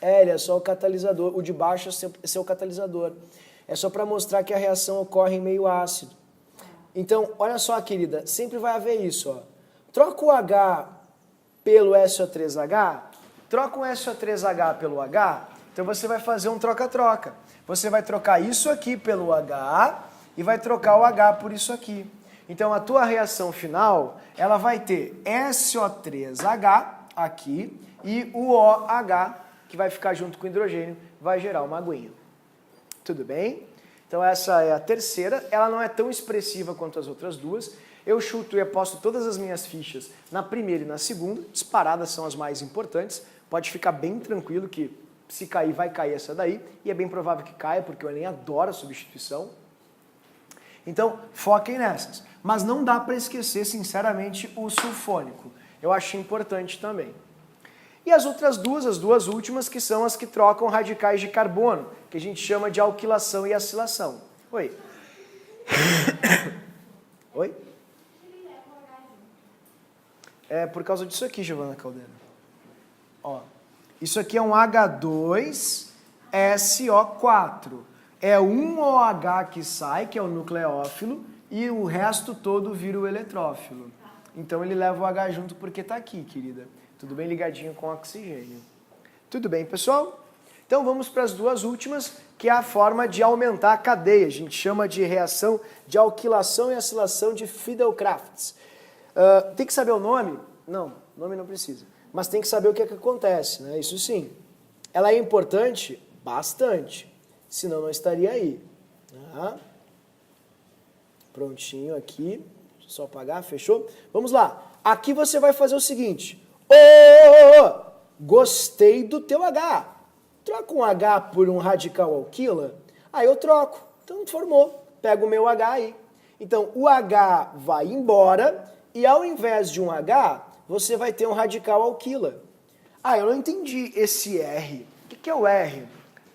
É, ele é só o catalisador. O de baixo é seu catalisador. É só para mostrar que a reação ocorre em meio ácido. Então, olha só, querida, sempre vai haver isso, ó. Troca o H pelo SO3H, troca o SO3H pelo H, então você vai fazer um troca-troca. Você vai trocar isso aqui pelo H e vai trocar o H por isso aqui. Então, a tua reação final, ela vai ter SO3H aqui e o OH, que vai ficar junto com o hidrogênio, vai gerar uma aguinha. Tudo bem? Então essa é a terceira, ela não é tão expressiva quanto as outras duas. Eu chuto e aposto todas as minhas fichas na primeira e na segunda, disparadas são as mais importantes. Pode ficar bem tranquilo que se cair, vai cair essa daí, e é bem provável que caia, porque o Enem adora substituição. Então, foquem nessas. Mas não dá para esquecer, sinceramente, o sulfônico. Eu acho importante também. E as outras duas, as duas últimas, que são as que trocam radicais de carbono, que a gente chama de alquilação e acilação. Oi? Oi? É por causa disso aqui, Giovana Caldeira. Ó, isso aqui é um H2SO4. É um OH que sai, que é o nucleófilo, e o resto todo vira o eletrófilo. Então ele leva o H junto porque está aqui, querida. Tudo bem ligadinho com oxigênio. Tudo bem, pessoal? Então vamos para as duas últimas, que é a forma de aumentar a cadeia. A gente chama de reação de alquilação e acilação de Fiedel-Crafts. Tem que saber o nome? Não, nome não precisa. Mas tem que saber o que é que acontece, né? Isso sim. Ela é importante? Bastante. Senão não estaria aí. Tá? Prontinho aqui. Só apagar, fechou? Vamos lá. Aqui você vai fazer o seguinte. Gostei do teu H. Troca um H por um radical alquila? Aí eu troco. Então formou. Pega o meu H aí. Então o H vai embora e ao invés de um H, você vai ter um radical alquila. Ah, eu não entendi esse R. O que é o R?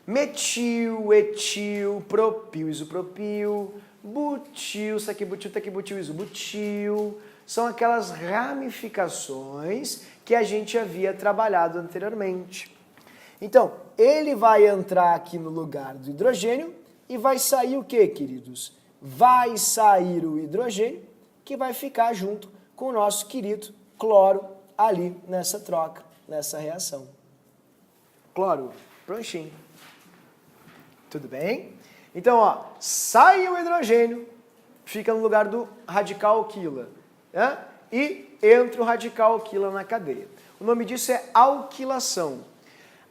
Metil, etil, propil, isopropil, butil, saquibutil, taquibutil, isobutil. São aquelas ramificações que a gente havia trabalhado anteriormente. Então, ele vai entrar aqui no lugar do hidrogênio e vai sair o quê, queridos? Vai sair o hidrogênio que vai ficar junto com o nosso querido cloro ali nessa troca, nessa reação. Cloro, prontinho. Tudo bem? Então, ó, sai o hidrogênio, fica no lugar do radical alquila. Né? E entra o radical alquila na cadeia. O nome disso é alquilação.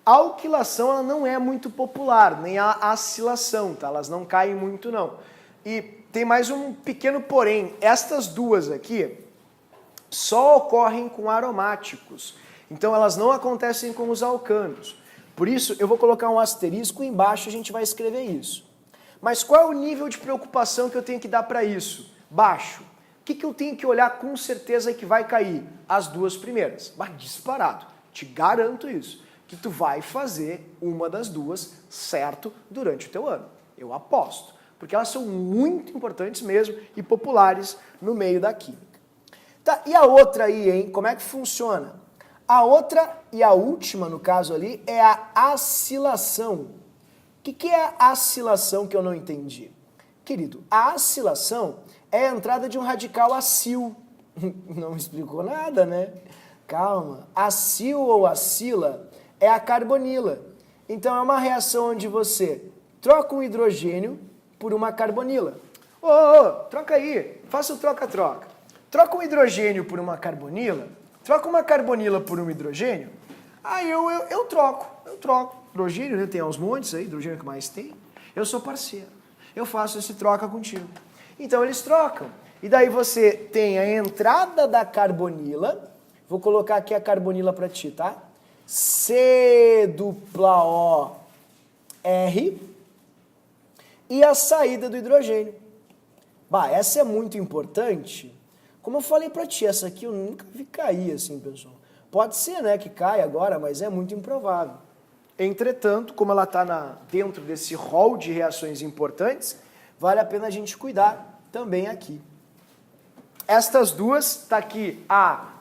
A alquilação ela não é muito popular, nem a acilação, tá? Elas não caem muito, não. E tem mais um pequeno porém. Estas duas aqui, só ocorrem com aromáticos. Então elas não acontecem com os alcanos. Por isso eu vou colocar um asterisco e embaixo a gente vai escrever isso. Mas qual é o nível de preocupação que eu tenho que dar para isso? Baixo. O que eu tenho que olhar com certeza que vai cair? As duas primeiras. Mas disparado. Te garanto isso. Que tu vai fazer uma das duas certo durante o teu ano. Eu aposto. Porque elas são muito importantes mesmo e populares no meio da química. Tá, e a outra aí, hein? Como é que funciona? A outra e a última, no caso ali, é a acilação. O que é a acilação que eu não entendi? Querido, a acilação é a entrada de um radical acil. Não explicou nada, né? Calma. Acil ou acila é a carbonila. Então é uma reação onde você troca um hidrogênio por uma carbonila. Troca aí, faça o troca-troca. Troca um hidrogênio por uma carbonila, troca uma carbonila por um hidrogênio, aí eu troco. Hidrogênio, né? Tem aos montes aí, hidrogênio que mais tem. Eu sou parceiro. Eu faço esse troca contigo. Então eles trocam. E daí você tem a entrada da carbonila. Vou colocar aqui a carbonila para ti, tá? C-O-R. E a saída do hidrogênio. Bah, essa é muito importante. Como eu falei para ti, essa aqui eu nunca vi cair assim, pessoal. Pode ser, né, que caia agora, mas é muito improvável. Entretanto, como ela está dentro desse rol de reações importantes, vale a pena a gente cuidar também aqui. Estas duas, está aqui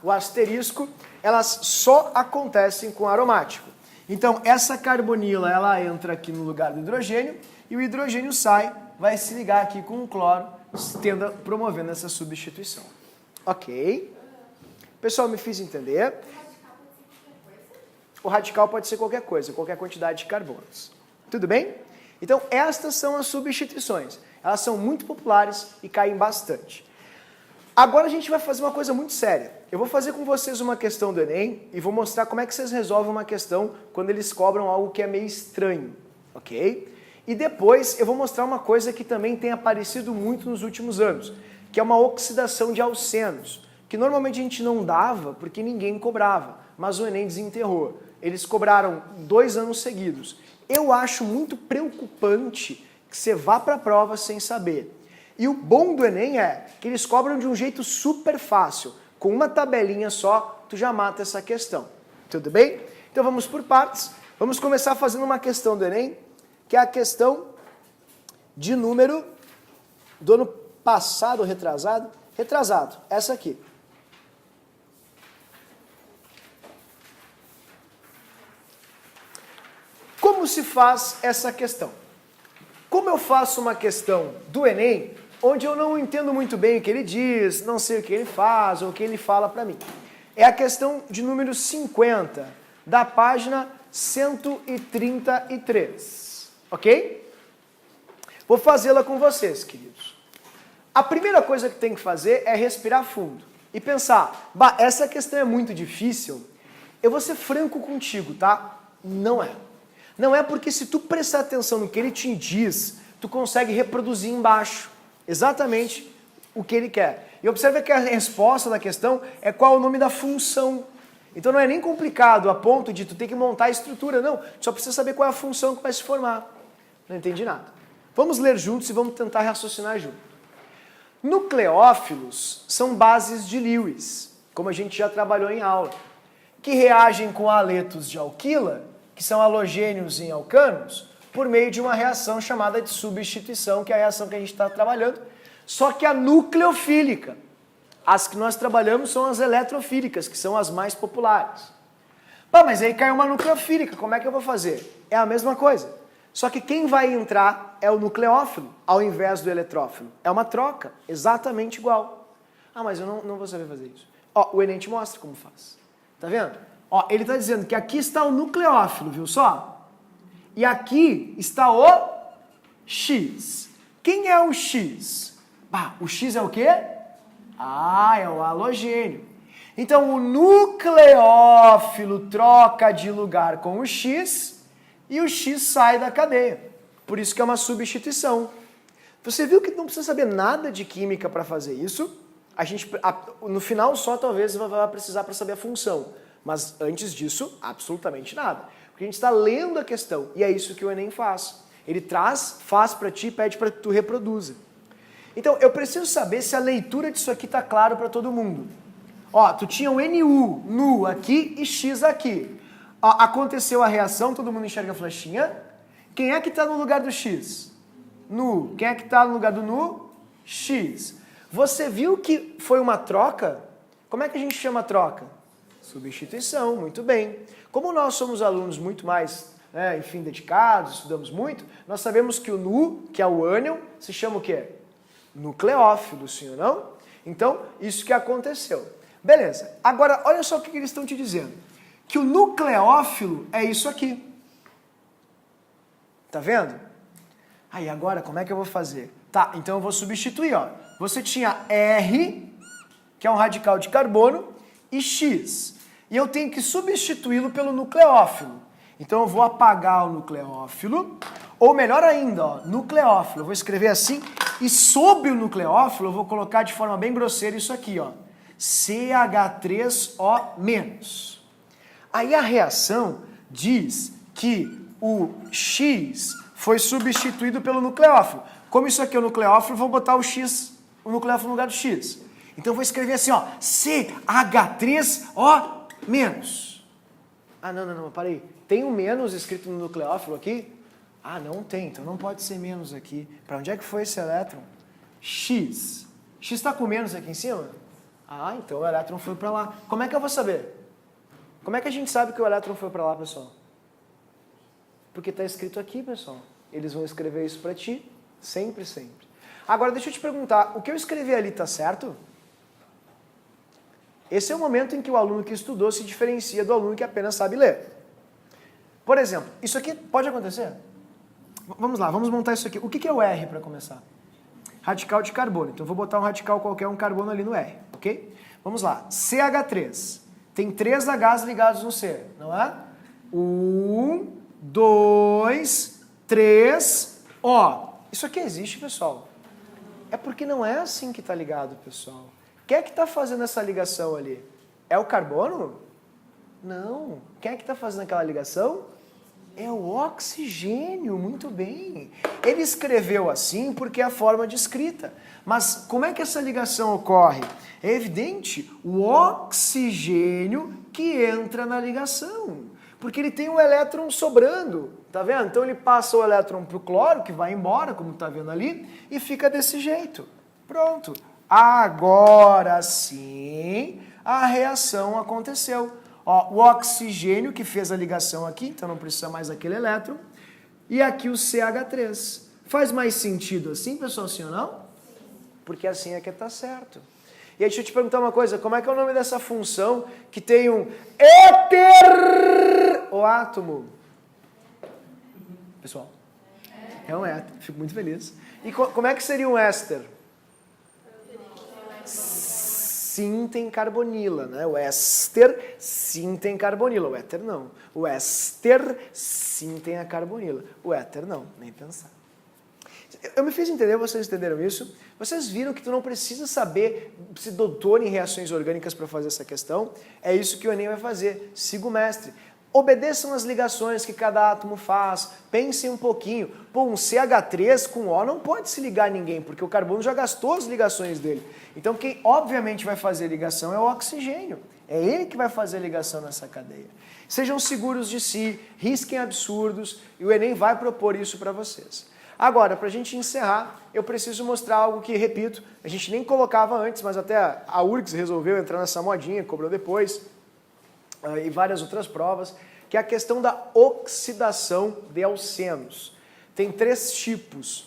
o asterisco, elas só acontecem com aromático. Então, essa carbonila, ela entra aqui no lugar do hidrogênio, e o hidrogênio sai, vai se ligar aqui com o cloro, promovendo essa substituição. Ok? Pessoal, me fiz entender? O radical pode ser qualquer coisa, qualquer quantidade de carbonos. Tudo bem? Então, estas são as substituições. Elas são muito populares e caem bastante. Agora a gente vai fazer uma coisa muito séria. Eu vou fazer com vocês uma questão do Enem e vou mostrar como é que vocês resolvem uma questão quando eles cobram algo que é meio estranho, ok? E depois eu vou mostrar uma coisa que também tem aparecido muito nos últimos anos, que é uma oxidação de alcenos, que normalmente a gente não dava porque ninguém cobrava, mas o Enem desenterrou. Eles cobraram 2 anos seguidos. Eu acho muito preocupante que você vá para a prova sem saber. E o bom do Enem é que eles cobram de um jeito super fácil. Com uma tabelinha só, tu já mata essa questão. Tudo bem? Então vamos por partes. Vamos começar fazendo uma questão do Enem, que é a questão de número do ano passado, retrasado? Retrasado, essa aqui. Como se faz essa questão? Como eu faço uma questão do Enem, onde eu não entendo muito bem o que ele diz, não sei o que ele faz ou o que ele fala para mim? É a questão de número 50, da página 133, ok? Vou fazê-la com vocês, queridos. A primeira coisa que tem que fazer é respirar fundo e pensar, bah, essa questão é muito difícil, eu vou ser franco contigo, tá? Não é. Não é porque se tu prestar atenção no que ele te diz, tu consegue reproduzir embaixo exatamente o que ele quer. E observa que a resposta da questão é qual é o nome da função. Então não é nem complicado a ponto de tu ter que montar a estrutura, não. Tu só precisa saber qual é a função que vai se formar. Não entendi nada. Vamos ler juntos e vamos tentar raciocinar junto. Nucleófilos são bases de Lewis, como a gente já trabalhou em aula, que reagem com haletos de alquila, que são halogênios em alcanos, por meio de uma reação chamada de substituição, que é a reação que a gente está trabalhando, só que a nucleofílica. As que nós trabalhamos são as eletrofílicas, que são as mais populares. Pá, mas aí caiu uma nucleofílica, como é que eu vou fazer? É a mesma coisa. Só que quem vai entrar é o nucleófilo, ao invés do eletrófilo. É uma troca, exatamente igual. Ah, mas eu não vou saber fazer isso. Ó, o Enem te mostra como faz. Tá vendo? Ó, ele está dizendo que aqui está o nucleófilo, viu só? E aqui está o X. Quem é o X? Bah, o X é o quê? Ah, é o halogênio. Então o nucleófilo troca de lugar com o X e o X sai da cadeia. Por isso que é uma substituição. Você viu que não precisa saber nada de química para fazer isso? no final só talvez vai precisar para saber a função. Mas antes disso, absolutamente nada. Porque a gente está lendo a questão e é isso que o Enem faz. Ele faz para ti e pede para que tu reproduza. Então, eu preciso saber se a leitura disso aqui está claro para todo mundo. Ó, tu tinha o NU, nu aqui e X aqui. Ó, aconteceu a reação, todo mundo enxerga a flechinha. Quem é que está no lugar do X? Nu. Quem é que está no lugar do nu? X. Você viu que foi uma troca? Como é que a gente chama a troca? Substituição, muito bem. Como nós somos alunos muito mais, enfim, dedicados, estudamos muito, nós sabemos que o nu, que é o ânion, se chama o quê? Nucleófilo, sim ou não? Então, isso que aconteceu. Beleza. Agora, olha só o que eles estão te dizendo. Que o nucleófilo é isso aqui. Tá vendo? Aí, agora, como é que eu vou fazer? Tá, então eu vou substituir, ó. Você tinha R, que é um radical de carbono, e X. E eu tenho que substituí-lo pelo nucleófilo. Então eu vou apagar o nucleófilo, ou melhor ainda, ó, nucleófilo. Eu vou escrever assim, e sob o nucleófilo eu vou colocar de forma bem grosseira isso aqui, ó. CH3O-. Aí a reação diz que o X foi substituído pelo nucleófilo. Como isso aqui é o nucleófilo, eu vou botar o nucleófilo no lugar do X. Então eu vou escrever assim, ó, CH3O-. Ah, não, parei. Tem um menos escrito no nucleófilo aqui? Ah, não tem, então não pode ser menos aqui. Para onde é que foi esse elétron? X. X está com menos aqui em cima? Ah, então o elétron foi para lá. Como é que eu vou saber? Como é que a gente sabe que o elétron foi para lá, pessoal? Porque está escrito aqui, pessoal. Eles vão escrever isso para ti, sempre, sempre. Agora, deixa eu te perguntar, o que eu escrevi ali está certo? Esse é o momento em que o aluno que estudou se diferencia do aluno que apenas sabe ler. Por exemplo, isso aqui pode acontecer? Vamos lá, vamos montar isso aqui. O que é o R para começar? Radical de carbono. Então eu vou botar um radical qualquer, um carbono ali no R, ok? Vamos lá, CH3. Tem 3 Hs ligados no C, não é? 1, 2, 3, O. Isso aqui existe, pessoal? É porque não é assim que está ligado, pessoal. Quem é que está fazendo essa ligação ali? É o carbono? Não. Quem é que está fazendo aquela ligação? É o oxigênio, muito bem. Ele escreveu assim porque é a forma de escrita. Mas como é que essa ligação ocorre? É evidente, o oxigênio que entra na ligação. Porque ele tem um elétron sobrando, tá vendo? Então ele passa o elétron para o cloro, que vai embora, como está vendo ali, e fica desse jeito. Pronto. Agora sim, a reação aconteceu. Ó, o oxigênio que fez a ligação aqui, então não precisa mais daquele elétron, e aqui o CH3. Faz mais sentido assim, pessoal, sim ou não? Porque assim é que está certo. E aí deixa eu te perguntar uma coisa, como é que é o nome dessa função que tem um heteroátomo? Pessoal, é um éter, fico muito feliz. E como é que seria um éster? Sim tem carbonila, né? O éster sim tem carbonila, o éter não. O éster sim tem a carbonila, o éter não, nem pensar. Eu me fiz entender, vocês entenderam isso? Vocês viram que tu não precisa saber se doutor em reações orgânicas para fazer essa questão? É isso que o Enem vai fazer. Siga o mestre. Obedeçam as ligações que cada átomo faz. Pensem um pouquinho. Pô, um CH3 com O não pode se ligar a ninguém, porque o carbono já gastou as ligações dele. Então quem obviamente vai fazer a ligação é o oxigênio. É ele que vai fazer a ligação nessa cadeia. Sejam seguros de si, risquem absurdos, e o Enem vai propor isso para vocês. Agora, para a gente encerrar, eu preciso mostrar algo que, repito, a gente nem colocava antes, mas até a URGS resolveu entrar nessa modinha, cobrou depois, e várias outras provas, que é a questão da oxidação de alcenos. Tem 3 tipos,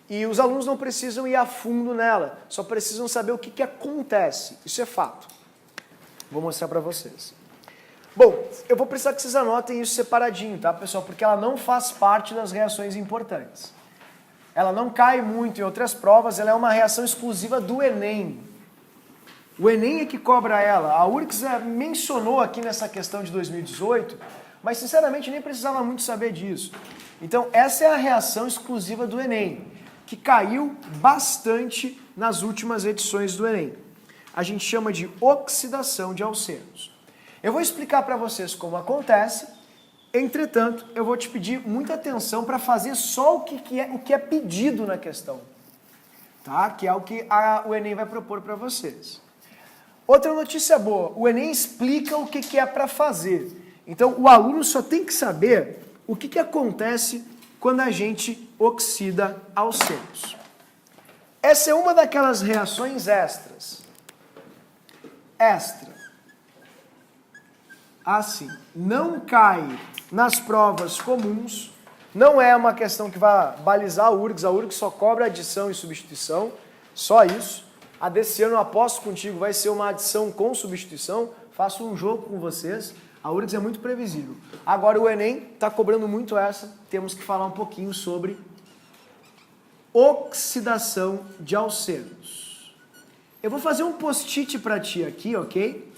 e os alunos não precisam ir a fundo nela, só precisam saber o que acontece, isso é fato. Vou mostrar para vocês. Bom, eu vou precisar que vocês anotem isso separadinho, tá, pessoal? Porque ela não faz parte das reações importantes. Ela não cai muito em outras provas, ela é uma reação exclusiva do Enem. O Enem é que cobra ela. A URGS mencionou aqui nessa questão de 2018, mas sinceramente nem precisava muito saber disso. Então essa é a reação exclusiva do Enem, que caiu bastante nas últimas edições do Enem. a gente chama de oxidação de alcenos. Eu vou explicar para vocês como acontece, entretanto, eu vou te pedir muita atenção para fazer só o que é pedido na questão, tá? Que é o que o Enem vai propor para vocês. Outra notícia boa, o Enem explica o que é para fazer. Então, o aluno só tem que saber o que acontece quando a gente oxida alcenos. Essa é uma daquelas reações extras. Extra. Assim, não cai nas provas comuns, não é uma questão que vai balizar a URGS só cobra adição e substituição, só isso. A desse ano, eu aposto contigo, vai ser uma adição com substituição, faço um jogo com vocês, a URGS é muito previsível. Agora o Enem está cobrando muito essa, temos que falar um pouquinho sobre oxidação de alcenos. Eu vou fazer um post-it para ti aqui, ok?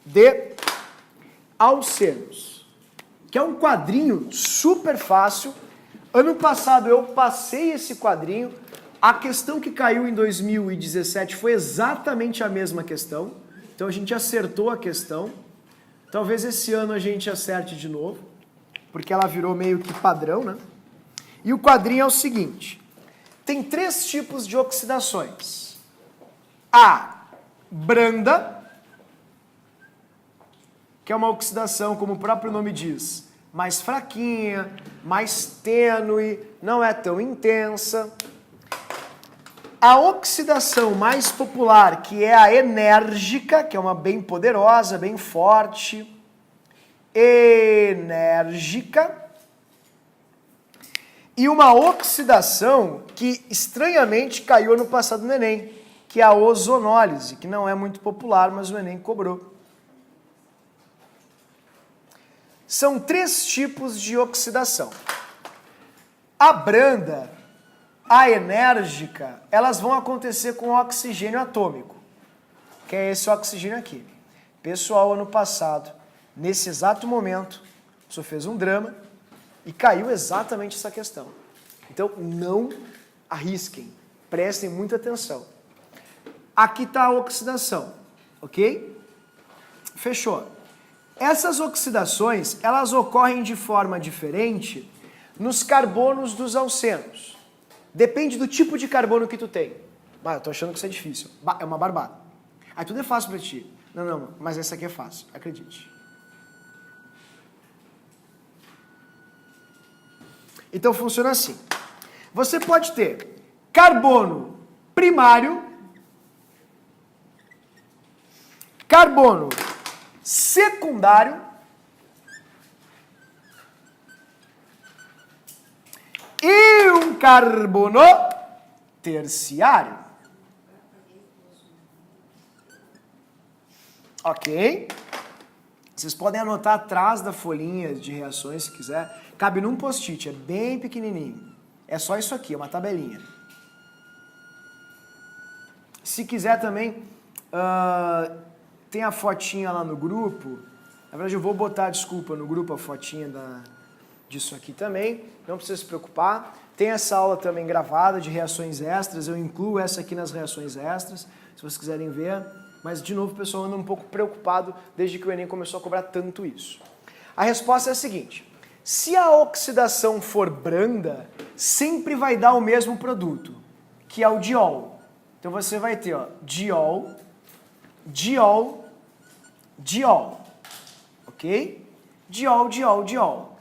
De alcenos, que é um quadrinho super fácil. Ano passado eu passei esse quadrinho, a questão que caiu em 2017 foi exatamente a mesma questão, então a gente acertou a questão. Talvez esse ano a gente acerte de novo, porque ela virou meio que padrão, né? E o quadrinho é o seguinte, tem 3 tipos de oxidações. A branda, que é uma oxidação, como o próprio nome diz, mais fraquinha, mais tênue, não é tão intensa. A oxidação mais popular, que é a enérgica, que é uma bem poderosa, bem forte, enérgica. E uma oxidação que estranhamente caiu ano passado no Enem, que é a ozonólise, que não é muito popular, mas o Enem cobrou. São 3 tipos de oxidação. A branda, a enérgica, elas vão acontecer com oxigênio atômico, que é esse oxigênio aqui. Pessoal, ano passado, nesse exato momento, o senhor fez um drama e caiu exatamente essa questão. Então, não arrisquem, prestem muita atenção. Aqui está a oxidação, ok? Fechou. Essas oxidações, elas ocorrem de forma diferente nos carbonos dos alcenos. Depende do tipo de carbono que tu tem. Eu tô achando que isso é difícil. É uma barbada. Aí tudo é fácil pra ti. Não, mas essa aqui é fácil, acredite. Então funciona assim. Você pode ter carbono primário, carbono secundário e um carbono terciário. Ok? Vocês podem anotar atrás da folhinha de reações se quiser. Cabe num post-it, é bem pequenininho. É só isso aqui, é uma tabelinha. Se quiser também, tem a fotinha lá no grupo. Na verdade eu vou botar, desculpa, no grupo a fotinha disso aqui também. Não precisa se preocupar. Tem essa aula também gravada de reações extras. Eu incluo essa aqui nas reações extras, se vocês quiserem ver. Mas, de novo, o pessoal anda um pouco preocupado desde que o Enem começou a cobrar tanto isso. A resposta é a seguinte. Se a oxidação for branda, sempre vai dar o mesmo produto, que é o diol. Então você vai ter, ó, diol, diol, diol. Ok? Diol, diol, diol.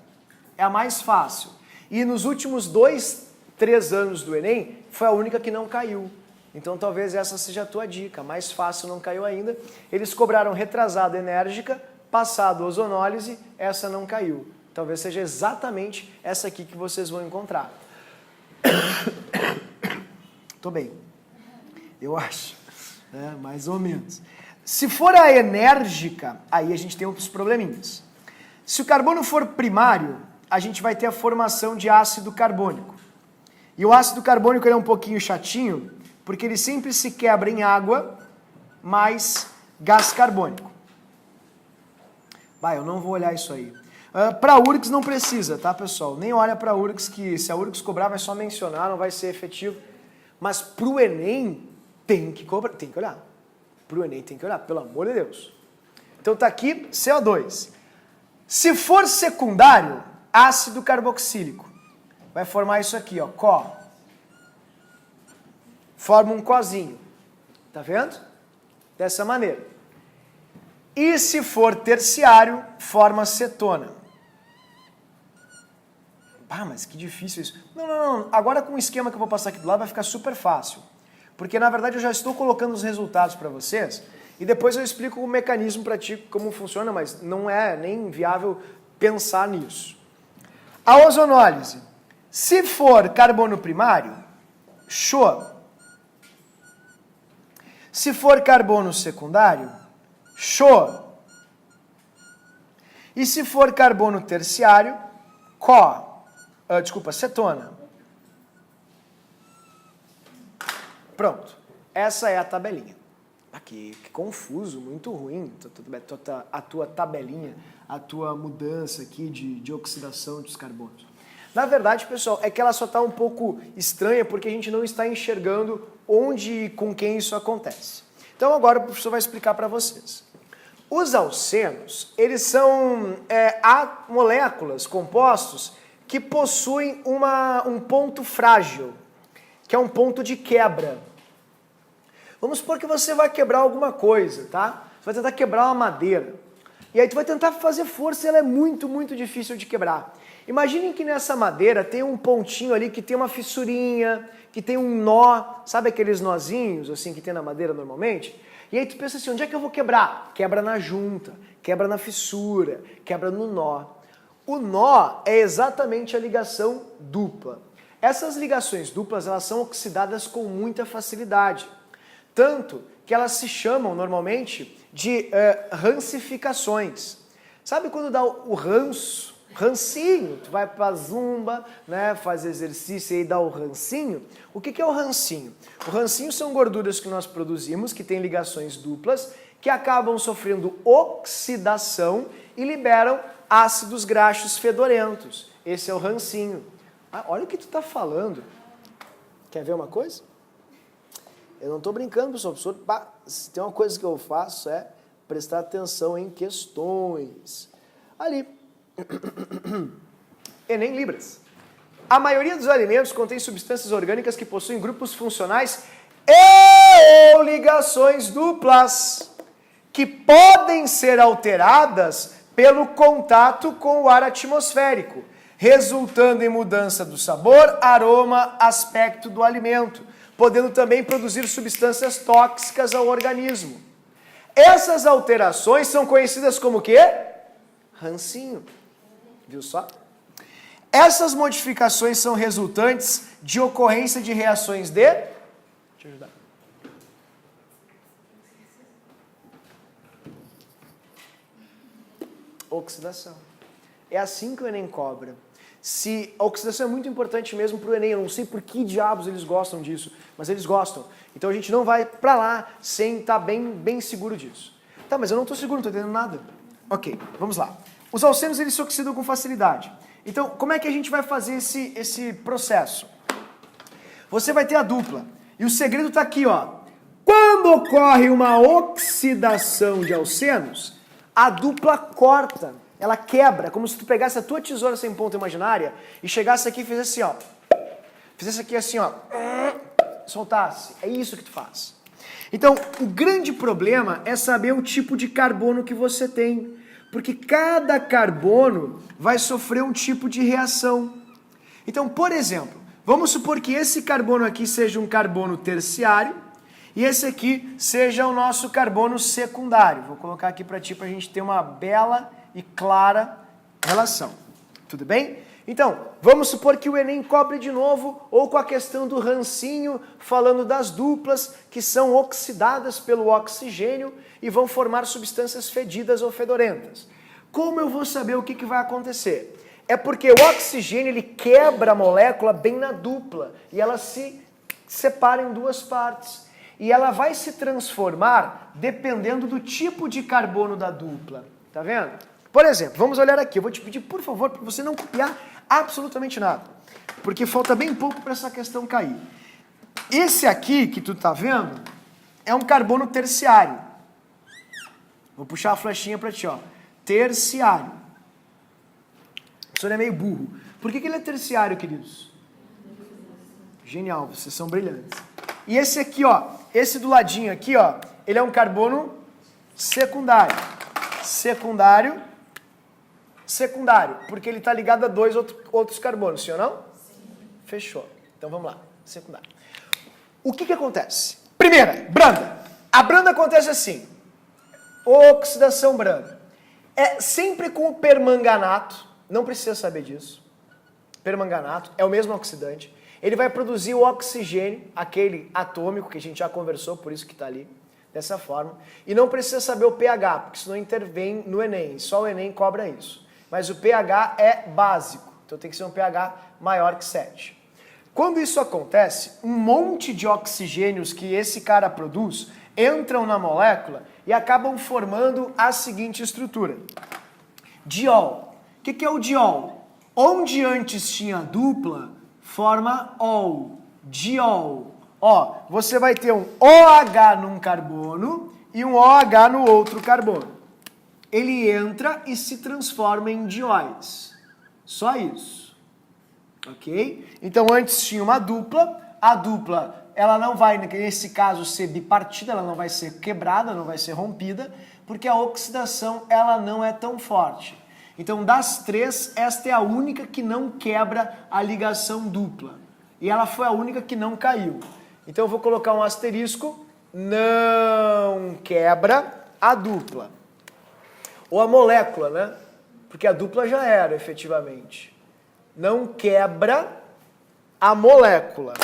É a mais fácil. E nos últimos 2, 3 anos do Enem, foi a única que não caiu. Então talvez essa seja a tua dica. Mais fácil, não caiu ainda. Eles cobraram retrasada enérgica, passado ozonólise, essa não caiu. Talvez seja exatamente essa aqui que vocês vão encontrar. Tô bem. Eu acho. Mais ou menos. Se for a enérgica, aí a gente tem outros probleminhas. Se o carbono for primário, a gente vai ter a formação de ácido carbônico. E o ácido carbônico ele é um pouquinho chatinho, porque ele sempre se quebra em água mais gás carbônico. Eu não vou olhar isso aí. Para a URGS não precisa, tá, pessoal? Nem olha para a URGS, que se a URGS cobrar vai só mencionar, não vai ser efetivo. Mas pro Enem tem que olhar. Pro Enem tem que olhar, pelo amor de Deus. Então tá aqui CO2. Se for secundário, ácido carboxílico. Vai formar isso aqui, ó, CO. Forma um cozinho. Tá vendo? Dessa maneira. E se for terciário, forma cetona. Ah, mas que difícil isso. Não. Agora com o esquema que eu vou passar aqui do lado vai ficar super fácil. Porque na verdade eu já estou colocando os resultados para vocês e depois eu explico o mecanismo para ti, como funciona, mas não é nem viável pensar nisso. A ozonólise. Se for carbono primário, show. Se for carbono secundário, show. E se for carbono terciário, cetona. Pronto. Essa é a tabelinha. Aqui, que confuso, muito ruim a tua tabelinha, a tua mudança aqui de oxidação dos carbonos. Na verdade, pessoal, é que ela só está um pouco estranha porque a gente não está enxergando onde e com quem isso acontece. Então agora o professor vai explicar para vocês. Os alcenos, eles são moléculas, compostos, que possuem um ponto frágil, que é um ponto de quebra. Vamos supor que você vai quebrar alguma coisa, tá? Você vai tentar quebrar uma madeira. E aí tu vai tentar fazer força e ela é muito, muito difícil de quebrar. Imaginem que nessa madeira tem um pontinho ali que tem uma fissurinha, que tem um nó, sabe aqueles nozinhos assim que tem na madeira normalmente? E aí tu pensa assim, onde é que eu vou quebrar? Quebra na junta, quebra na fissura, quebra no nó. O nó é exatamente a ligação dupla. Essas ligações duplas, elas são oxidadas com muita facilidade. Tanto que elas se chamam normalmente de rancificações. Sabe quando dá o rancinho? Tu vai pra zumba, né, faz exercício e aí dá o rancinho. O que é o rancinho? O rancinho são gorduras que nós produzimos, que têm ligações duplas, que acabam sofrendo oxidação e liberam ácidos graxos fedorentos. Esse é o rancinho. Ah, olha o que tu tá falando. Quer ver uma coisa? Eu não estou brincando, professor. Se tem uma coisa que eu faço é prestar atenção em questões. Ali. Enem Libras. A maioria dos alimentos contém substâncias orgânicas que possuem grupos funcionais e ligações duplas, que podem ser alteradas pelo contato com o ar atmosférico, resultando em mudança do sabor, aroma, aspecto do alimento, podendo também produzir substâncias tóxicas ao organismo. Essas alterações são conhecidas como o quê? Rancinho. Viu só? Essas modificações são resultantes de ocorrência de reações de... Deixa eu ajudar. Oxidação. É assim que o Enem cobra. Se a oxidação é muito importante mesmo para o Enem, eu não sei por que diabos eles gostam disso, mas eles gostam. Então a gente não vai para lá sem estar bem seguro disso. Tá, mas eu não estou seguro, não estou entendendo nada. Ok, vamos lá. Os alcenos eles se oxidam com facilidade. Então, como é que a gente vai fazer esse processo? Você vai ter a dupla. E o segredo está aqui, ó. Quando ocorre uma oxidação de alcenos, a dupla corta. Ela quebra, como se tu pegasse a tua tesoura sem ponta imaginária e chegasse aqui e fizesse assim, ó. Fizesse aqui assim, ó. Soltasse. É isso que tu faz. Então, o grande problema é saber o tipo de carbono que você tem. Porque cada carbono vai sofrer um tipo de reação. Então, por exemplo, vamos supor que esse carbono aqui seja um carbono terciário e esse aqui seja o nosso carbono secundário. Vou colocar aqui para ti para a gente ter uma bela e clara relação. Tudo bem? Então, vamos supor que o Enem cobre de novo, ou com a questão do rancinho, falando das duplas que são oxidadas pelo oxigênio e vão formar substâncias fedidas ou fedorentas. Como eu vou saber o que vai acontecer? É porque o oxigênio ele quebra a molécula bem na dupla e ela se separa em duas partes. E ela vai se transformar dependendo do tipo de carbono da dupla. Tá vendo? Por exemplo, vamos olhar aqui. Eu vou te pedir, por favor, para você não copiar absolutamente nada. Porque falta bem pouco para essa questão cair. Esse aqui que tu tá vendo é um carbono terciário. Vou puxar a flechinha para ti, ó. Terciário. O professor é meio burro. Por que ele é terciário, queridos? Genial, vocês são brilhantes. E esse aqui, ó, esse do ladinho aqui, ó, ele é um carbono secundário. Secundário, porque ele está ligado a dois outros carbonos, sim ou não? Sim. Fechou. Então vamos lá, secundário. O que acontece? Primeira, branda. A branda acontece assim, oxidação branda. É sempre com o permanganato, não precisa saber disso. Permanganato é o mesmo oxidante. Ele vai produzir o oxigênio, aquele atômico que a gente já conversou, por isso que está ali, dessa forma. E não precisa saber o pH, porque senão intervém no Enem, só o Enem cobra isso. Mas o pH é básico, então tem que ser um pH maior que 7. Quando isso acontece, um monte de oxigênios que esse cara produz entram na molécula e acabam formando a seguinte estrutura. Diol. O que é o diol? Onde antes tinha dupla, forma ol, diol. Ó, você vai ter um OH num carbono e um OH no outro carbono. Ele entra e se transforma em dióis. Só isso. Ok? Então antes tinha uma dupla, a dupla ela não vai, nesse caso, ser bipartida, ela não vai ser quebrada, não vai ser rompida, porque a oxidação ela não é tão forte. Então, das três, esta é a única que não quebra a ligação dupla. E ela foi a única que não caiu. Então, eu vou colocar um asterisco, não quebra a dupla. Ou a molécula, né? Porque a dupla já era, efetivamente. Não quebra a molécula.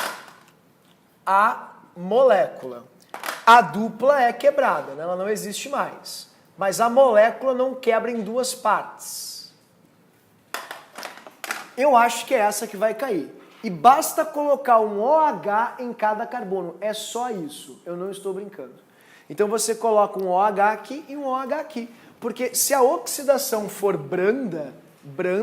A molécula. A dupla é quebrada, né? Ela não existe mais. Mas a molécula não quebra em duas partes. Eu acho que é essa que vai cair. E basta colocar um OH em cada carbono. É só isso. Eu não estou brincando. Então você coloca um OH aqui e um OH aqui. Porque se a oxidação for branda,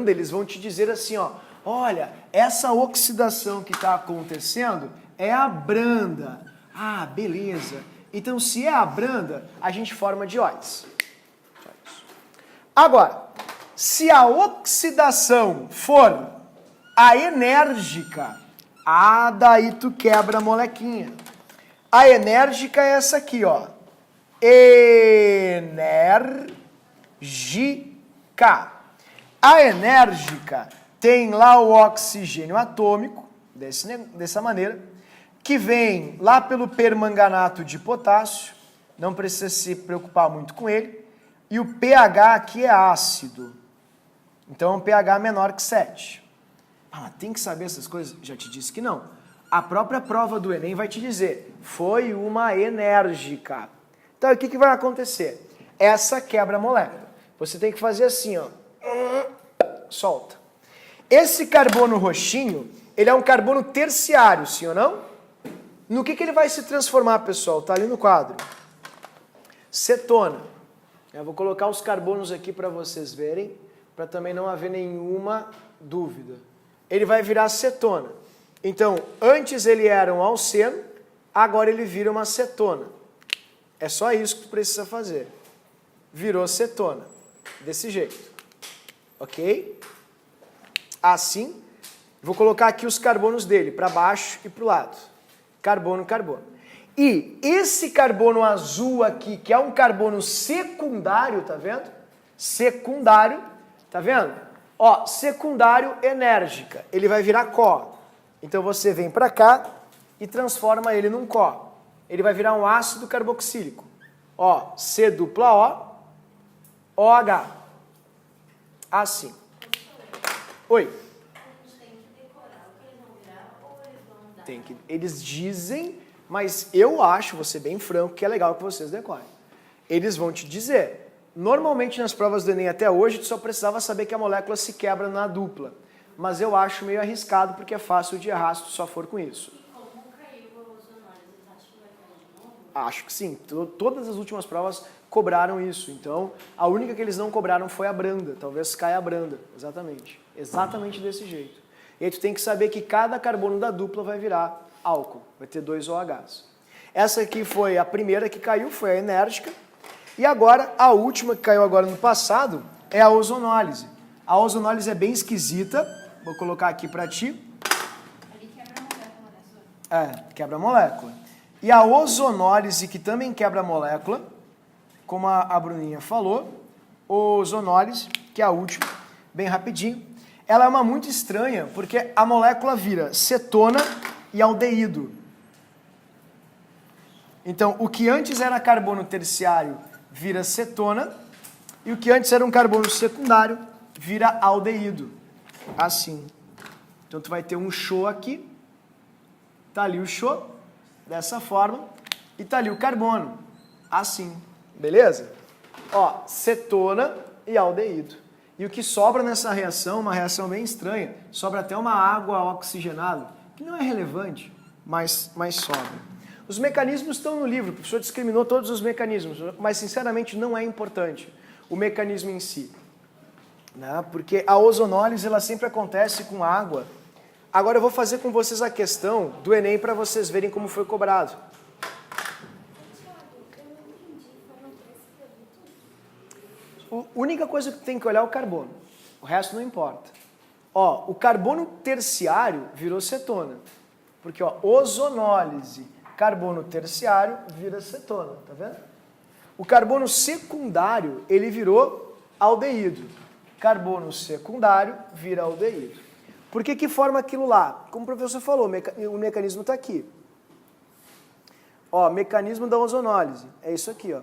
eles vão te dizer assim, ó, olha, essa oxidação que está acontecendo é a branda. Ah, beleza. Então, se é a branda, a gente forma dióis. Agora, se a oxidação for a enérgica, daí tu quebra a molequinha. A enérgica é essa aqui, ó. Enérgica. A enérgica tem lá o oxigênio atômico, dessa maneira, que vem lá pelo permanganato de potássio, não precisa se preocupar muito com ele, e o pH aqui é ácido, então é um pH menor que 7. Ah, tem que saber essas coisas? Já te disse que não. A própria prova do Enem vai te dizer, foi uma enérgica. Então o que vai acontecer? Essa quebra a molécula. Você tem que fazer assim, ó, solta. Esse carbono roxinho, ele é um carbono terciário, sim ou não? No que ele vai se transformar, pessoal? Tá ali no quadro. Cetona. Eu vou colocar os carbonos aqui para vocês verem, para também não haver nenhuma dúvida. Ele vai virar cetona. Então, antes ele era um alceno, agora ele vira uma cetona. É só isso que tu precisa fazer. Virou cetona. Desse jeito. Ok? Assim, vou colocar aqui os carbonos dele, para baixo e para o lado. Carbono, carbono. E esse carbono azul aqui, que é um carbono secundário, tá vendo? Secundário, tá vendo? Ó, secundário enérgica. Ele vai virar CO. Então você vem para cá e transforma ele num CO. Ele vai virar um ácido carboxílico. Ó, C dupla O, OH. Assim. Oi. Eles dizem, mas eu acho, vou ser bem franco, que é legal que vocês decorem. Eles vão te dizer. Normalmente nas provas do Enem até hoje, tu só precisava saber que a molécula se quebra na dupla. Mas eu acho meio arriscado, porque é fácil de errar se tu só for com isso. E como caiu os análises, acho que vai cair de novo? Acho que sim. Todas as últimas provas cobraram isso. Então, a única que eles não cobraram foi a branda. Talvez caia a branda. Exatamente. Exatamente desse jeito. E aí tu tem que saber que cada carbono da dupla vai virar álcool, vai ter 2 OHs. Essa aqui foi a primeira que caiu, foi a enérgica. E agora, a última que caiu agora no passado é a ozonólise. A ozonólise é bem esquisita, vou colocar aqui para ti. Ali quebra a molécula, né, Sônia? Quebra a molécula. E a ozonólise, que também quebra a molécula, como a Bruninha falou, ozonólise, que é a última, bem rapidinho. Ela é uma muito estranha, porque a molécula vira cetona e aldeído. Então, o que antes era carbono terciário vira cetona, e o que antes era um carbono secundário vira aldeído. Assim. Então, tu vai ter um CHO aqui, tá ali o CHO, dessa forma, e tá ali o carbono, assim. Beleza? Ó, cetona e aldeído. E o que sobra nessa reação, uma reação bem estranha, sobra até uma água oxigenada, que não é relevante, mas sobra. Os mecanismos estão no livro, o professor discriminou todos os mecanismos, mas sinceramente não é importante o mecanismo em si. Né? Porque a ozonólise ela sempre acontece com água. Agora eu vou fazer com vocês a questão do Enem para vocês verem como foi cobrado. A única coisa que tem que olhar é o carbono, o resto não importa. Ó, o carbono terciário virou cetona, porque ó, ozonólise, carbono terciário vira cetona, tá vendo? O carbono secundário, ele virou aldeído. Carbono secundário vira aldeído. Por que forma aquilo lá? Como o professor falou, o mecanismo está aqui. Ó, mecanismo da ozonólise, é isso aqui, ó.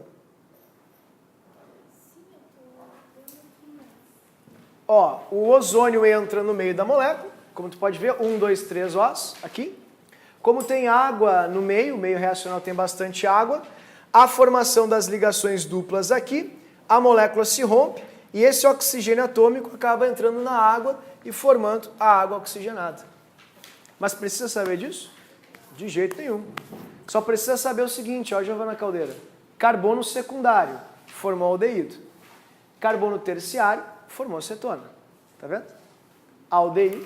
Ó, o ozônio entra no meio da molécula, como tu pode ver, 1, 2, 3 Os, aqui. Como tem água no meio, o meio reacional tem bastante água, a formação das ligações duplas aqui, a molécula se rompe e esse oxigênio atômico acaba entrando na água e formando a água oxigenada. Mas precisa saber disso? De jeito nenhum. Só precisa saber o seguinte, ó, Giovana Caldeira. Carbono secundário formou aldeído. Carbono terciário formou cetona. Tá vendo? Aldeído,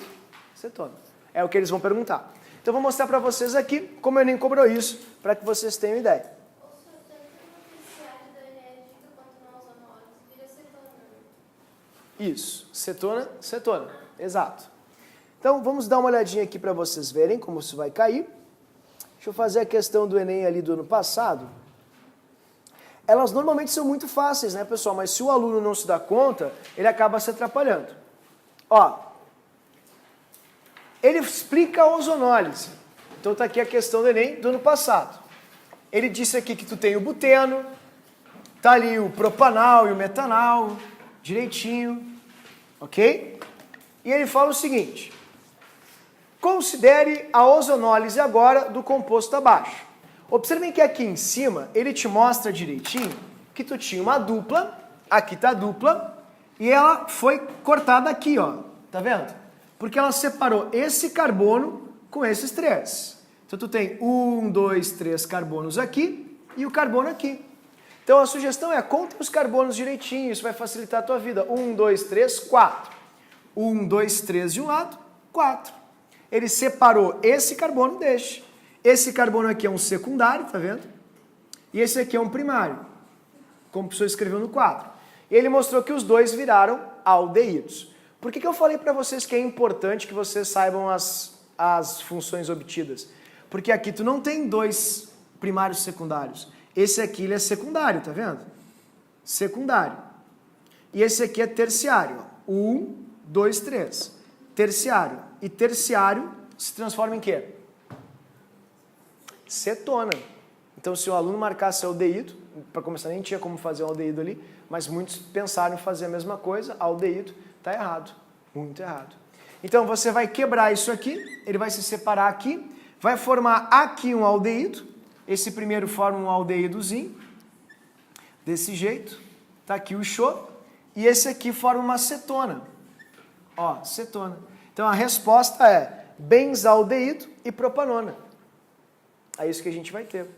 cetona. É o que eles vão perguntar. Então, eu vou mostrar para vocês aqui como o Enem cobrou isso, para que vocês tenham ideia. Isso, cetona, cetona, exato. Então, vamos dar uma olhadinha aqui para vocês verem como isso vai cair. Deixa eu fazer a questão do Enem ali do ano passado. Elas normalmente são muito fáceis, né, pessoal? Mas se o aluno não se dá conta, ele acaba se atrapalhando. Ó. Ele explica a ozonólise. Então está aqui a questão do Enem do ano passado. Ele disse aqui que tu tem o buteno, tá ali o propanal e o metanal, direitinho, ok? E ele fala o seguinte, considere a ozonólise agora do composto abaixo. Observem que aqui em cima ele te mostra direitinho que tu tinha uma dupla, aqui está a dupla, e ela foi cortada aqui, ó, tá vendo? Porque ela separou esse carbono com esses 3. Então, tu tem 1, 2, 3 carbonos aqui e o carbono aqui. Então, a sugestão é, conta os carbonos direitinho, isso vai facilitar a tua vida. 1, 2, 3, 4. 1, 2, 3 de um lado, 4. Ele separou esse carbono deste. Esse carbono aqui é um secundário, tá vendo? E esse aqui é um primário, como o professor escreveu no quadro. E ele mostrou que os dois viraram aldeídos. Por que eu falei para vocês que é importante que vocês saibam as funções obtidas? Porque aqui tu não tem 2 primários secundários. Esse aqui ele é secundário, tá vendo? Secundário. E esse aqui é terciário. 1, 2, 3. Terciário. E terciário se transforma em quê? Cetona. Então, se o aluno marcasse aldeído, para começar nem tinha como fazer um aldeído ali, mas muitos pensaram em fazer a mesma coisa, aldeído. Está errado, muito errado. Então, você vai quebrar isso aqui, ele vai se separar aqui, vai formar aqui um aldeído, esse primeiro forma um aldeídozinho, desse jeito, está aqui o CHO, e esse aqui forma uma cetona. Ó, cetona. Então, a resposta é benzaldeído e propanona. É isso que a gente vai ter.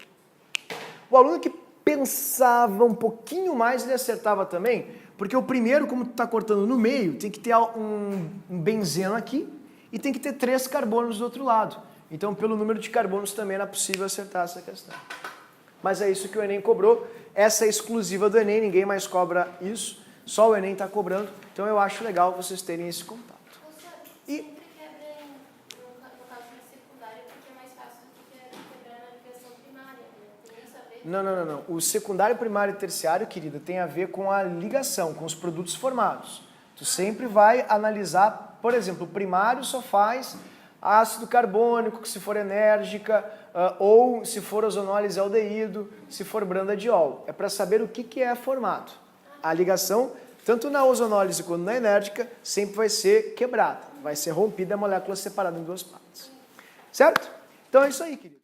O aluno que pensava um pouquinho mais, ele acertava também, porque o primeiro, como tu está cortando no meio, tem que ter um benzeno aqui e tem que ter 3 carbonos do outro lado. Então, pelo número de carbonos também era possível acertar essa questão. Mas é isso que o Enem cobrou. Essa é exclusiva do Enem, ninguém mais cobra isso. Só o Enem está cobrando. Então, eu acho legal vocês terem esse contato. E sempre quebra no caso da secundária, porque é mais fácil do que quebrar na ligação primária, né? Tem isso a ver? Não. O secundário, primário e terciário, querida, tem a ver com a ligação, com os produtos formados. Tu sempre vai analisar, por exemplo, o primário só faz ácido carbônico, se for enérgica, ou se for ozonólise aldeído, se for branda diol. É para saber o que é formado. A ligação, tanto na ozonólise quanto na enérgica, sempre vai ser quebrada. Vai ser rompida a molécula separada em 2 partes. Certo? Então é isso aí, querido.